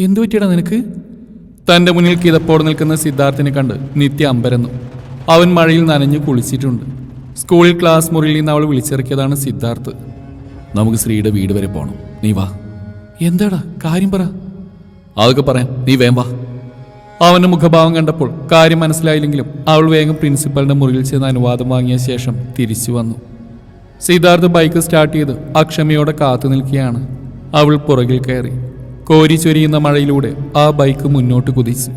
എന്തു പറ്റിയടാ നിനക്ക്? തൻ്റെ മുന്നിൽ കിതപ്പോടെ നിൽക്കുന്ന സിദ്ധാർത്ഥിനെ കണ്ട് നിത്യ അമ്പരന്നു. അവൻ മഴയിൽ നനഞ്ഞു കുളിച്ചിട്ടുണ്ട്. സ്കൂളിൽ ക്ലാസ് മുറിയിൽ നിന്ന് അവൾ വിളിച്ചിറക്കിയതാണ് സിദ്ധാർത്ഥ്. നമുക്ക് ശ്രീയുടെ വീട് വരെ പോകണം, നീ വാ. എന്താടാ കാര്യം പറ. അതൊക്കെ പറയാം, നീ വേം വാ. അവൻ്റെ മുഖഭാവം കണ്ടപ്പോൾ കാര്യം മനസ്സിലായില്ലെങ്കിലും അവൾ വേഗം പ്രിൻസിപ്പലിന്റെ മുറിയിൽ ചെന്ന് അനുവാദം വാങ്ങിയ ശേഷം തിരിച്ചു വന്നു. സിദ്ധാർത്ഥ് ബൈക്ക് സ്റ്റാർട്ട് ചെയ്ത് അക്ഷമയോടെ കാത്തു നിൽക്കുകയാണ്. അവൾ പുറകിൽ കയറി. കോരി ചൊരിയുന്ന മഴയിലൂടെ ആ ബൈക്ക് മുന്നോട്ട് കുതിച്ചു.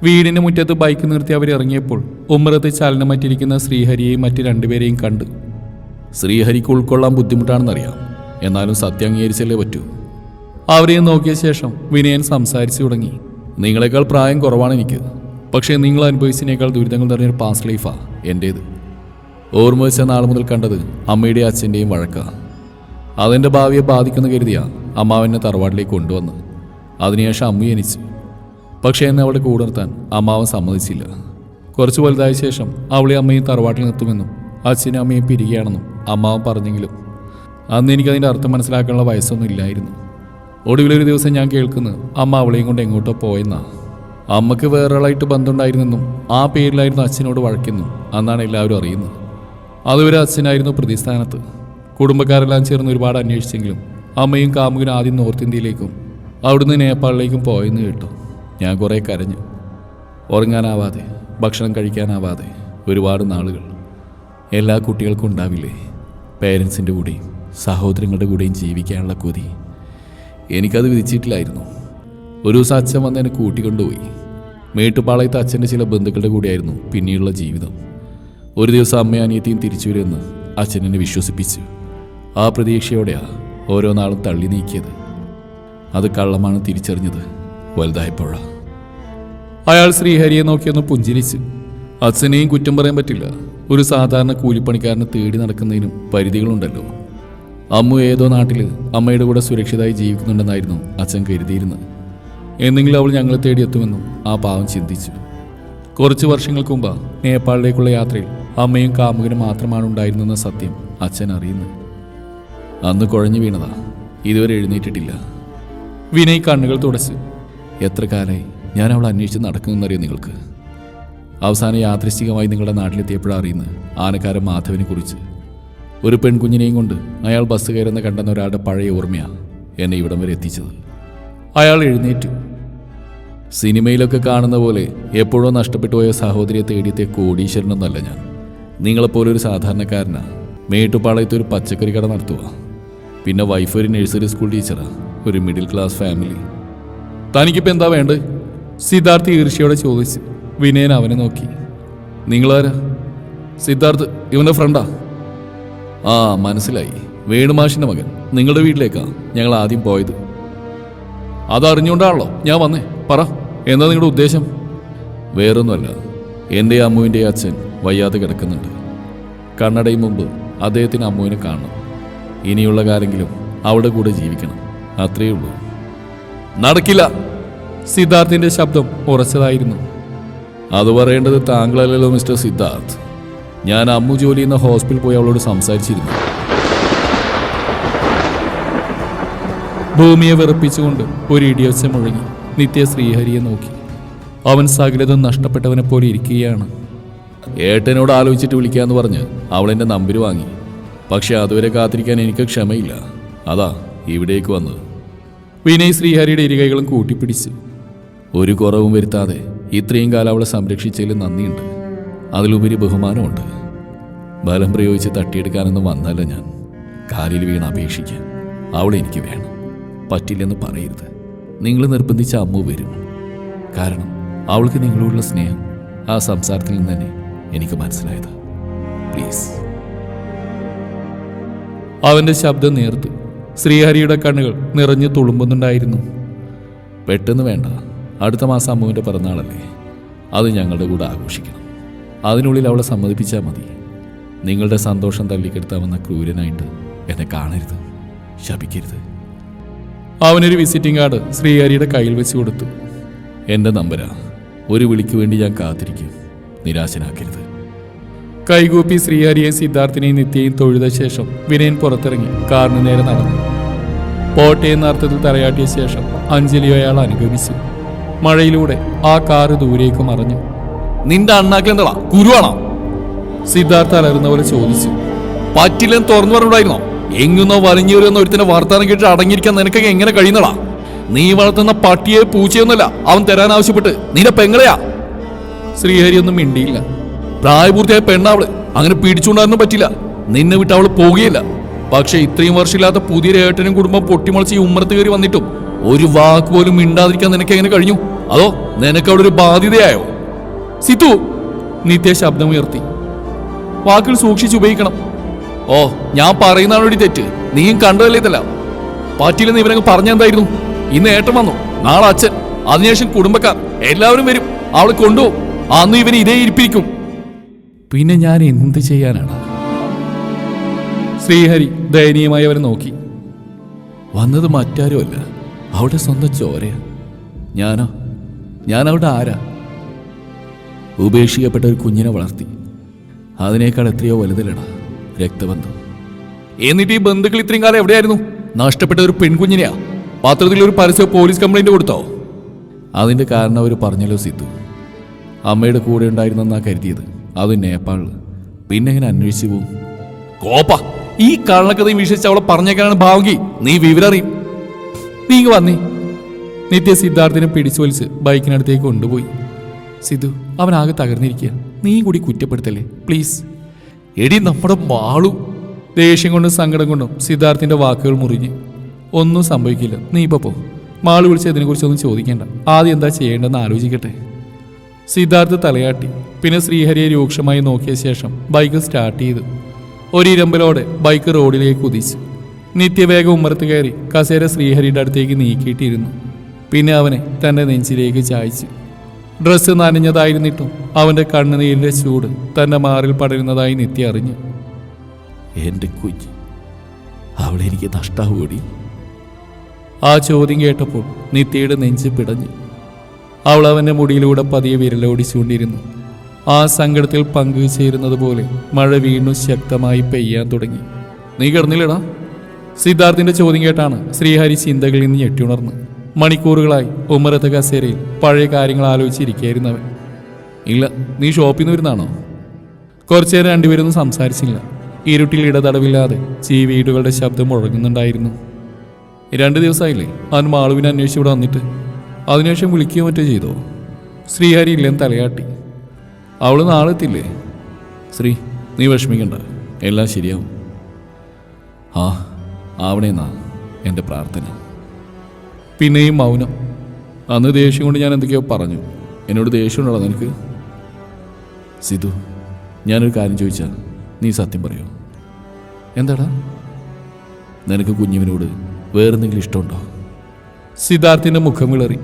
വീടിന് മുറ്റത്ത് ബൈക്ക് നിർത്തി അവരിറങ്ങിയപ്പോൾ ഉമ്മറത്ത് ചലനമറ്റിരിക്കുന്ന ശ്രീഹരിയെയും മറ്റ് രണ്ടുപേരെയും കണ്ടു. ശ്രീഹരിക്ക് ഉൾക്കൊള്ളാൻ ബുദ്ധിമുട്ടാണെന്നറിയാം, എന്നാലും സത്യം അംഗീകരിച്ചല്ലേ പറ്റൂ. അവരെ നോക്കിയ ശേഷം വിനയൻ സംസാരിച്ചു തുടങ്ങി. നിങ്ങളെക്കാൾ പ്രായം കുറവാണ് എനിക്ക്, പക്ഷേ നിങ്ങൾ അനുഭവിച്ചതിനേക്കാൾ ദുരിതങ്ങൾ നിറഞ്ഞൊരു പാസ്റ്റ് ലൈഫാ എൻ്റേത്. ഓർമ്മ വെച്ച നാൾ മുതൽ കണ്ടത് അമ്മയുടെയും അച്ഛൻ്റെയും വഴക്കാണ്. അതെൻ്റെ ഭാവിയെ ബാധിക്കുന്ന കരുതിയാ അമ്മാവെന്നെ തറവാട്ടിലേക്ക് കൊണ്ടുവന്ന്. അതിനുശേഷം അമ്മ ജനിച്ചു. പക്ഷേ എന്നെ അവളുടെ കൂടെ നിർത്താൻ അമ്മാവൻ സമ്മതിച്ചില്ല. കുറച്ച് വലുതായ ശേഷം അവളെ അമ്മയും തറവാട്ടിൽ നിർത്തുമെന്നും അച്ഛനും അമ്മയും പിരികയാണെന്നും അമ്മാവൻ പറഞ്ഞെങ്കിലും അന്ന് എനിക്കതിൻ്റെ അർത്ഥം മനസ്സിലാക്കാനുള്ള വയസ്സൊന്നും ഇല്ലായിരുന്നു. ഒടുവിലൊരു ദിവസം ഞാൻ കേൾക്കുന്നത് അമ്മ അവളെയും കൊണ്ട് എങ്ങോട്ടോ പോയെന്നാ. അമ്മക്ക് വേറൊരാളായിട്ട് ബന്ധമുണ്ടായിരുന്നെന്നും ആ പേരിലായിരുന്നു അച്ഛനോട് വഴക്കെന്നും അന്നാണ് എല്ലാവരും അറിയുന്നത്. അതുവരെ അച്ഛനായിരുന്നു പ്രതിസ്ഥാനത്ത്. കുടുംബക്കാരെല്ലാം ചേർന്ന് ഒരുപാട് അന്വേഷിച്ചെങ്കിലും അമ്മയും കാമുകനും ആദ്യം നോർത്ത് ഇന്ത്യയിലേക്കും അവിടുന്ന് നേപ്പാളിലേക്കും പോയെന്ന് കേട്ടു. ഞാൻ കുറേ കരഞ്ഞു. ഉറങ്ങാനാവാതെ, ഭക്ഷണം കഴിക്കാനാവാതെ ഒരുപാട് നാളുകൾ. എല്ലാ കുട്ടികൾക്കും ഉണ്ടാവില്ലേ പേരൻസിൻ്റെ കൂടെയും സഹോദരങ്ങളുടെ കൂടെയും ജീവിക്കാനുള്ള കൊതി. എനിക്കത് വിധിച്ചിട്ടില്ലായിരുന്നു. ഒരു ദിവസം അച്ഛൻ വന്ന് എന്നെ കൂട്ടിക്കൊണ്ടുപോയി. മേട്ടുപാളയത്ത് അച്ഛൻ്റെ ചില ബന്ധുക്കളുടെ കൂടെയായിരുന്നു പിന്നീടുള്ള ജീവിതം. ഒരു ദിവസം അമ്മയും അനിയത്തിയും തിരിച്ചു വരുമെന്ന് അച്ഛൻ എന്നെ വിശ്വസിപ്പിച്ചു. ആ പ്രതീക്ഷയോടെയാണ് ഓരോ നാളും തള്ളി നീക്കിയത്. അത് കള്ളമാണ് തിരിച്ചറിഞ്ഞത് വലുതായപ്പോഴാണ്. അയാൾ ശ്രീഹരിയെ നോക്കിയൊന്ന് പുഞ്ചിരിച്ചു. അച്ഛനെയും കുറ്റം പറയാൻ പറ്റില്ല. ഒരു സാധാരണ കൂലിപ്പണിക്കാരനെ തേടി നടക്കുന്നതിനും പരിധികളുണ്ടല്ലോ. അമ്മു ഏതോ നാട്ടിൽ അമ്മയുടെ കൂടെ സുരക്ഷിതമായി ജീവിക്കുന്നുണ്ടെന്നായിരുന്നു അച്ഛൻ കരുതിയിരുന്നത്. എന്നെങ്കിലും അവൾ ഞങ്ങളെ തേടിയെത്തുമെന്നും ആ പാവം ചിന്തിച്ചു. കുറച്ച് വർഷങ്ങൾക്ക് മുമ്പ് നേപ്പാളിലേക്കുള്ള യാത്രയിൽ അമ്മയും കാമുകനും മാത്രമാണ് ഉണ്ടായിരുന്നെന്ന സത്യം അച്ഛൻ അറിയുന്നത്. അന്ന് കുഴഞ്ഞു വീണതാ, ഇതുവരെ എഴുന്നേറ്റിട്ടില്ല. വിനയ് കണ്ണുകൾ തുടച്ചു. എത്ര കാലമായി ഞാൻ അവളെ അന്വേഷിച്ച് നടക്കുന്നറിയാം നിങ്ങൾക്ക്. അവസാനം യാദൃശ്ചികമായി നിങ്ങളുടെ നാട്ടിലെത്തിയപ്പോഴാണ് അറിയുന്നത് ആനക്കാരൻ മാധവനെ കുറിച്ച്. ഒരു പെൺകുഞ്ഞിനെയും കൊണ്ട് അയാൾ ബസ് കയറുന്ന കണ്ടെന്ന ഒരാളുടെ പഴയ ഓർമ്മയാണ് എന്നെ ഇവിടം വരെ എത്തിച്ചത്. അയാൾ എഴുന്നേറ്റു. സിനിമയിലൊക്കെ കാണുന്ന പോലെ എപ്പോഴോ നഷ്ടപ്പെട്ടു പോയ സഹോദരിയെ തേടിയെത്തിയ കോടീശ്വരനൊന്നല്ല ഞാൻ. നിങ്ങളെപ്പോലെ ഒരു സാധാരണക്കാരനാ. മേട്ടുപാളയത്ത് ഒരു പച്ചക്കറി കട നടത്തുക. പിന്നെ വൈഫ് ഒരു നഴ്സറി സ്കൂൾ ടീച്ചറാ. ഒരു മിഡിൽ ക്ലാസ് ഫാമിലി. തനിക്കിപ്പോൾ എന്താ വേണ്ടത്? സിദ്ധാർത്ഥ് ഈർഷ്യയോടെ ചോദിച്ചു. വിനയൻ അവനെ നോക്കി. നിങ്ങളാരാ? സിദ്ധാർത്ഥ് ഇവൻ്റെ ഫ്രണ്ടാ. ആ മനസ്സിലായി, വേണുമാഷിൻ്റെ മകൻ. നിങ്ങളുടെ വീട്ടിലേക്കാ ഞങ്ങൾ ആദ്യം പോയത്. അതറിഞ്ഞുകൊണ്ടാണല്ലോ ഞാൻ വന്നേ. പറ, എന്താ നിങ്ങളുടെ ഉദ്ദേശം? വേറൊന്നുമല്ല, എൻ്റെ അമ്മുവിൻ്റെ അച്ഛൻ വയ്യാതെ കിടക്കുന്നുണ്ട്. കണ്ണടയും മുമ്പ് അദ്ദേഹത്തിന് അമ്മുവിനെ കാണണം. ഇനിയുള്ള കാലെങ്കിലും അവളുടെ കൂടെ ജീവിക്കണം, അത്രയേ ഉള്ളൂ. നടക്കില്ല. സിദ്ധാർത്ഥിന്റെ ശബ്ദം ഉറച്ചതായിരുന്നു. അത് പറയേണ്ടത് താങ്കളല്ലല്ലോ മിസ്റ്റർ സിദ്ധാർത്ഥ്. ഞാൻ അമ്മു ജോലി ചെയ്യുന്ന ഹോസ്പിറ്റലിൽ പോയി അവളോട് സംസാരിച്ചിരുന്നു. ഭൂമിയെ വിറപ്പിച്ചുകൊണ്ട് ഒരു ഇടിയൊച്ച മുഴങ്ങി. നിത്യ ശ്രീഹരിയെ നോക്കി. അവൻ സകലതും നഷ്ടപ്പെട്ടവനെ പോലെ ഇരിക്കുകയാണ്. ഏട്ടനോട് ആലോചിച്ചിട്ട് വിളിക്കാമെന്ന് പറഞ്ഞ് അവളെൻ്റെ നമ്പർ വാങ്ങി. പക്ഷെ അതുവരെ കാത്തിരിക്കാൻ എനിക്ക് ക്ഷമയില്ല. അതാ ഇവിടേക്ക് വന്നത്. വിനയ് ശ്രീഹരിയുടെ ഇരുകൈകളും കൂട്ടിപ്പിടിച്ചു. ഒരു കുറവും വരുത്താതെ ഇത്രയും കാലം അവളെ സംരക്ഷിച്ചതിൽ നന്ദിയുണ്ട്. അതിലുപരി ബഹുമാനമുണ്ട്. ബലം പ്രയോഗിച്ച് തട്ടിയെടുക്കാനൊന്നും വന്നല്ല ഞാൻ. കാലിൽ വീണ് അപേക്ഷിക്കാൻ. അവളെ എനിക്ക് വേണം. പറ്റില്ലെന്ന് പറയരുത്. നിങ്ങൾ നിർബന്ധിച്ച അമ്മു വരും. കാരണം അവൾക്ക് നിങ്ങളോടുള്ള സ്നേഹം ആ സംസാരത്തിൽ നിന്ന് തന്നെ എനിക്ക് മനസ്സിലായത്. പ്ലീസ്. അവൻ്റെ ശബ്ദം നേർത്തു. ശ്രീഹരിയുടെ കണ്ണുകൾ നിറഞ്ഞു തുളുമ്പുന്നുണ്ടായിരുന്നു. പെട്ടെന്ന് വേണ്ട. അടുത്ത മാസം അമ്മുവിൻ്റെ പിറന്നാളല്ലേ. അത് ഞങ്ങളുടെ കൂടെ ആഘോഷിക്കണം. അതിനുള്ളിൽ അവളെ സമ്മതിപ്പിച്ചാൽ മതി. നിങ്ങളുടെ സന്തോഷം തള്ളിക്കെടുത്താവുന്ന ക്രൂരനായിട്ട് എന്നെ കാണരുത്, ശപിക്കരുത്. അവനൊരു വിസിറ്റിംഗ് കാർഡ് ശ്രീഹരിയുടെ കയ്യിൽ വെച്ച് കൊടുത്തു. എൻ്റെ നമ്പരാ. ഒരു വിളിക്ക് വേണ്ടി ഞാൻ കാത്തിരിക്കും. നിരാശനാക്കരുത്. കൈകൂപ്പി ശ്രീഹരിയെയും സിദ്ധാർത്ഥിനെയും നിത്യയും തൊഴുത ശേഷം വിനയൻ പുറത്തിറങ്ങി കാറിന് നേരെ നടന്നു. പോട്ടെ എന്ന അർത്ഥത്തിൽ തലയാട്ടിയ ശേഷം അഞ്ജലിയോ അയാൾ അനുഗമിച്ചു. മഴയിലൂടെ ആ കാറ് ദൂരേക്ക് മറഞ്ഞു. നിന്റെ അണ്ണാക്കിലെന്താ കുരുവാണോ? സിദ്ധാർത്ഥ അലറുന്ന പോലെ ചോദിച്ചു. പറ്റില്ലെന്ന് തുറന്നു പറഞ്ഞിട്ടുണ്ടായിരുന്നോ? എങ്ങുന്നോ വലിഞ്ഞേറിയെന്നോ ഒരുത്തിനെ വർത്താനം കേട്ട് അടങ്ങിയിരിക്കാൻ നിനക്കൊക്കെ എങ്ങനെ കഴിയുന്നടാ? നീ വളർത്തുന്ന പട്ടിയെ പൂച്ചയൊന്നുമല്ല അവൻ തരാൻ ആവശ്യപ്പെട്ട്. നിന്റെ പെങ്ങളെയാ. ശ്രീഹരി ഒന്നും മിണ്ടിയില്ല. പ്രായപൂർത്തിയായ പെണ്ണാവള്, അങ്ങനെ പിടിച്ചുകൊണ്ടാനൊന്നും പറ്റില്ല. നിന്നെ വിട്ട് അവള് പോകുകയില്ല. പക്ഷെ ഇത്രയും വർഷമില്ലാത്ത പുതിയൊരു ഏട്ടനും കുടുംബം പൊട്ടിമുളച്ച് ഈ ഉമ്മറത്ത് കയറി വന്നിട്ടും ഒരു വാക്ക് പോലും മിണ്ടാതിരിക്കാൻ നിനക്ക് എങ്ങനെ കഴിഞ്ഞു? അതോ നിനക്ക് അവിടെ ഒരു ബാധ്യതയായോ? സിത്തു, നിത്യ ശബ്ദമുയർത്തി. വാക്കുകൾ സൂക്ഷിച്ച് ഉപയോഗിക്കണം. ഓ, ഞാൻ പറയുന്നതാണ് ഒരു തെറ്റ്. നീയും കണ്ടതല്ലേ ഇതല്ല. പറ്റില്ലെന്ന് ഇവനങ്ങ് പറഞ്ഞെന്തായിരുന്നു? ഇന്ന് ഏട്ടൻ വന്നു, നാളെ അച്ഛൻ, അതിനുശേഷം കുടുംബക്കാർ എല്ലാവരും വരും. അവളെ കൊണ്ടുപോകും. അന്ന് ഇവന് ഇതേ ഇരിപ്പിരിക്കും. പിന്നെ ഞാൻ എന്ത് ചെയ്യാനാണ്? ശ്രീഹരി ദയനീയമായി അവരെ നോക്കി. വന്നത് മറ്റാരുമല്ല, അവളുടെ സ്വന്തം ചോരയാ. ഞാൻ അവളുടെ ആരാ? ഉപേക്ഷിക്കപ്പെട്ട ഒരു കുഞ്ഞിനെ വളർത്തി. അതിനേക്കാൾ എത്രയോ വലുതല്ലടാ രക്തബന്ധം. എന്നിട്ട് ഈ ബന്ധുക്കൾ ഇത്രയും കാലം എവിടെയായിരുന്നു? നഷ്ടപ്പെട്ട ഒരു പെൺകുഞ്ഞിനെയാ. പത്രത്തിൽ ഒരു പരസ്യ പോലീസ് കംപ്ലൈന്റ് കൊടുത്തോ? അതിന്റെ കാരണം അവർ പറഞ്ഞല്ലോ സിത്തു. അമ്മയുടെ കൂടെ ഉണ്ടായിരുന്നെന്നാ കരുതിയത്. അത് നേപ്പാളിൽ. പിന്നെ എങ്ങനെ അന്വേഷിച്ചു പോവും? കോപ്പ, ഈ കള്ളക്കഥയും വിശ്വസിച്ച് അവളെ പറഞ്ഞേക്കാനാണ് ഭാവി. നീ വിവരറിയും. നീ വന്നേ. നിത്യ സിദ്ധാർത്ഥിനെ പിടിച്ചു വലിച്ച് ബൈക്കിനടുത്തേക്ക് കൊണ്ടുപോയി. സിധു, അവനാകെ തകർന്നിരിക്കുക. നീ കൂടി കുറ്റപ്പെടുത്തല്ലേ പ്ലീസ്. എടി നമ്മുടെ മാളു. ദേഷ്യം കൊണ്ടും സങ്കടം കൊണ്ടും സിദ്ധാർത്ഥിന്റെ വാക്കുകൾ മുറിഞ്ഞ്. ഒന്നും സംഭവിക്കില്ല, നീ ഇപ്പൊ പോ. മാളു വിളിച്ച് ഇതിനെക്കുറിച്ചൊന്നും ചോദിക്കേണ്ട. ആദ്യം എന്താ ചെയ്യേണ്ടെന്ന് ആലോചിക്കട്ടെ. സിദ്ധാർത്ഥ് തലയാട്ടി. പിന്നെ ശ്രീഹരിയെ രൂക്ഷമായി നോക്കിയ ശേഷം ബൈക്ക് സ്റ്റാർട്ട് ചെയ്തു. ഒരിരമ്പലോടെ ബൈക്ക് റോഡിലേക്ക് കുതിച്ചു. നിത്യവേഗം ഉമ്മറത്ത് കയറി കസേര ശ്രീഹരിയുടെ അടുത്തേക്ക് നീക്കിയിട്ടിരുന്നു. പിന്നെ അവനെ തൻ്റെ നെഞ്ചിലേക്ക് ചായച്ചു. ഡ്രസ്സ് നനഞ്ഞതായിരുന്നിട്ടും അവൻ്റെ കണ്ണുനീരിൻ്റെ ചൂട് തൻ്റെ മാറിൽ പടരുന്നതായി നിത്യ അറിഞ്ഞു. എൻ്റെ കുഞ്ഞ്, അവളെനിക്ക് നഷ്ടാവൂടി. ആ ചോദ്യം കേട്ടപ്പോൾ നിത്യയുടെ നെഞ്ച് പിടഞ്ഞു. അവൾ അവൻ്റെ മുടിയിലൂടെ പതിയെ വിരലോടിച്ചുകൊണ്ടിരുന്നു. ആ സങ്കടത്തിൽ പങ്കുചേരുന്നത് പോലെ മഴ വീണ്ടും ശക്തമായി പെയ്യാൻ തുടങ്ങി. നീ കിടന്നില്ലടാ? സിദ്ധാർത്ഥിന്റെ ചോദ്യം കേട്ടാണ് ശ്രീഹരി ചിന്തകളിൽ നിന്ന് ഞെട്ടിയുണർന്ന്. മണിക്കൂറുകളായി ഉമ്മറത്തെ കസേരയിൽ പഴയ കാര്യങ്ങൾ ആലോചിച്ചിരിക്കുകയായിരുന്നവൻ. ഇല്ല, നീ ഷോപ്പിൽ നിന്ന് വരുന്നാണോ? കുറച്ചേരം രണ്ടുപേരൊന്നും സംസാരിച്ചില്ല. ഇരുട്ടിൽ ഇടതടവില്ലാതെ ചീവീടുകളുടെ ശബ്ദം മുഴങ്ങുന്നുണ്ടായിരുന്നു. 2 ദിവസമായില്ലേ അവൻ മാളുവിനെ അന്വേഷിച്ച് ഇവിടെ വന്നിട്ട്? അതിനുശേഷം വിളിക്കുകയോ മറ്റോ ചെയ്തോ? ശ്രീഹരി ഇല്ലെന്ന് തലയാട്ടി. അവള് നാളെ എത്തില്ലേ? ശ്രീ, നീ വിഷമിക്കണ്ട, എല്ലാം ശരിയാവും. ആ, ആവണേന്നാ എൻ്റെ പ്രാർത്ഥന. പിന്നെയും മൗനം. അന്ന് ദേഷ്യം കൊണ്ട് ഞാൻ എന്തൊക്കെയോ പറഞ്ഞു. എന്നോട് ദേഷ്യമുണ്ടോ നിനക്ക്? സിധു, ഞാനൊരു കാര്യം ചോദിച്ചാൽ നീ സത്യം പറയോ? എന്താടാ? നിനക്ക് കുഞ്ഞുവിനോട് വേറെന്തെങ്കിലും ഇഷ്ടമുണ്ടോ? സിദ്ധാർത്ഥിന്റെ മുഖം വിളറി.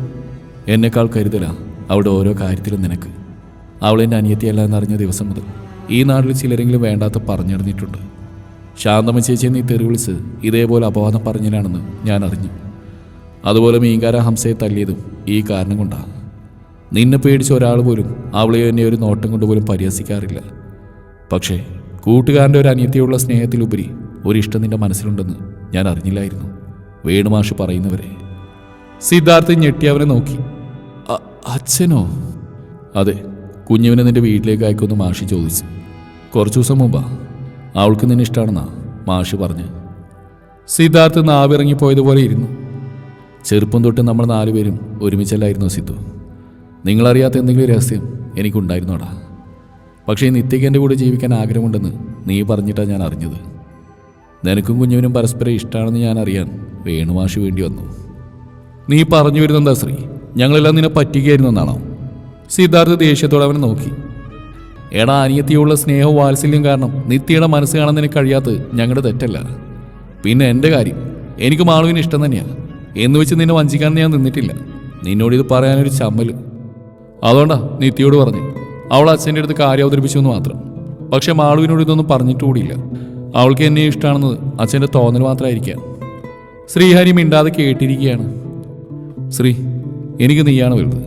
എന്നെക്കാൾ കരുതലാ അവിടെ ഓരോ കാര്യത്തിലും നിനക്ക്. അവളെൻ്റെ അനിയത്തിയല്ല എന്നറിഞ്ഞ ദിവസം മുതൽ ഈ നാട്ടിൽ ചിലരെങ്കിലും വേണ്ടാത്ത പറഞ്ഞിടന്നിട്ടുണ്ട്. ശാന്തമ്മ ചേച്ചിയെ നീ തെറി വിളിച്ച് ഇതേപോലെ അപവാദം പറഞ്ഞതിനാണെന്ന് ഞാൻ അറിഞ്ഞു. അതുപോലെ മീൻകാര ഹംസയെ തല്ലിയതും ഈ കാരണം കൊണ്ടാണ്. നിന്നെ പേടിച്ച ഒരാൾ പോലും അവളെ എന്നെ ഒരു നോട്ടം കൊണ്ടുപോലും പരിഹസിക്കാറില്ല. പക്ഷേ കൂട്ടുകാരൻ്റെ ഒരു അനിയത്തിയുള്ള സ്നേഹത്തിലുപരി ഒരിഷ്ടം നിന്റെ മനസ്സിലുണ്ടെന്ന് ഞാൻ അറിഞ്ഞില്ലായിരുന്നു. വേണുമാഷ് പറയുന്നവരെ. സിദ്ധാർത്ഥ് ഞെട്ടി അവനെ നോക്കി. അച്ഛനോ? അതെ, കുഞ്ഞുവിനെ നിന്റെ വീട്ടിലേക്ക് അയക്കുമെന്ന് മാഷി ചോദിച്ചു. കുറച്ചു ദിവസം മുമ്പാ. അവൾക്ക് നിന്നെ ഇഷ്ടമാണെന്നാ മാഷി പറഞ്ഞു. സിദ്ധാർത്ഥ് നാവിറങ്ങിപ്പോയതുപോലെ ഇരുന്നു. ചെറുപ്പം തൊട്ട് നമ്മൾ 4 പേരും ഒരുമിച്ചല്ലായിരുന്നു സിദ്ധു. നിങ്ങളറിയാത്ത എന്തെങ്കിലും രഹസ്യം എനിക്കുണ്ടായിരുന്നോടാ. പക്ഷേ നിത്യയ്ക്ക് എൻ്റെ കൂടെ ജീവിക്കാൻ ആഗ്രഹമുണ്ടെന്ന് നീ പറഞ്ഞിട്ടാണ് ഞാൻ അറിഞ്ഞത്. നിനക്കും കുഞ്ഞുവിനും പരസ്പരം ഇഷ്ടമാണെന്ന് ഞാൻ അറിയാൻ വേണുമാഷി വേണ്ടി വന്നു. നീ പറഞ്ഞു വരുന്നെന്താ ശ്രീ? ഞങ്ങളെല്ലാം നിന്നെ പറ്റിക്കുകയായിരുന്നു എന്നാണോ? സിദ്ധാർത്ഥ ദേഷ്യത്തോടെ അവനെ നോക്കി. എടാ, അനിയത്തിയുള്ള സ്നേഹവും വാത്സല്യം കാരണം നിത്യയുടെ മനസ്സ് കാണാൻ നിനക്ക് കഴിയാത്തത് ഞങ്ങളുടെ തെറ്റല്ല. പിന്നെ എൻ്റെ കാര്യം, എനിക്ക് മാളുവിന് ഇഷ്ടം തന്നെയാണ്. എന്ന് വെച്ച് നിന്നെ വഞ്ചിക്കാൻ ഞാൻ നിന്നിട്ടില്ല. നിന്നോടിത് പറയാനൊരു ചമ്മൽ. അതുകൊണ്ടാ നിത്യയോട് പറഞ്ഞു. അവൾ അച്ഛൻ്റെ അടുത്ത് കാര്യം അവതരിപ്പിച്ചു എന്ന് മാത്രം. പക്ഷെ മാളുവിനോട് ഇതൊന്നും പറഞ്ഞിട്ടുകൂടിയില്ല. അവൾക്ക് എന്നെ ഇഷ്ടമാണെന്നത് അച്ഛൻ്റെ തോന്നൽ മാത്രമായിരിക്കാം. ശ്രീഹരി മിണ്ടാതെ കേട്ടിരിക്കുകയാണ്. ശ്രീ, എനിക്ക് നീയാണ് വലുത്.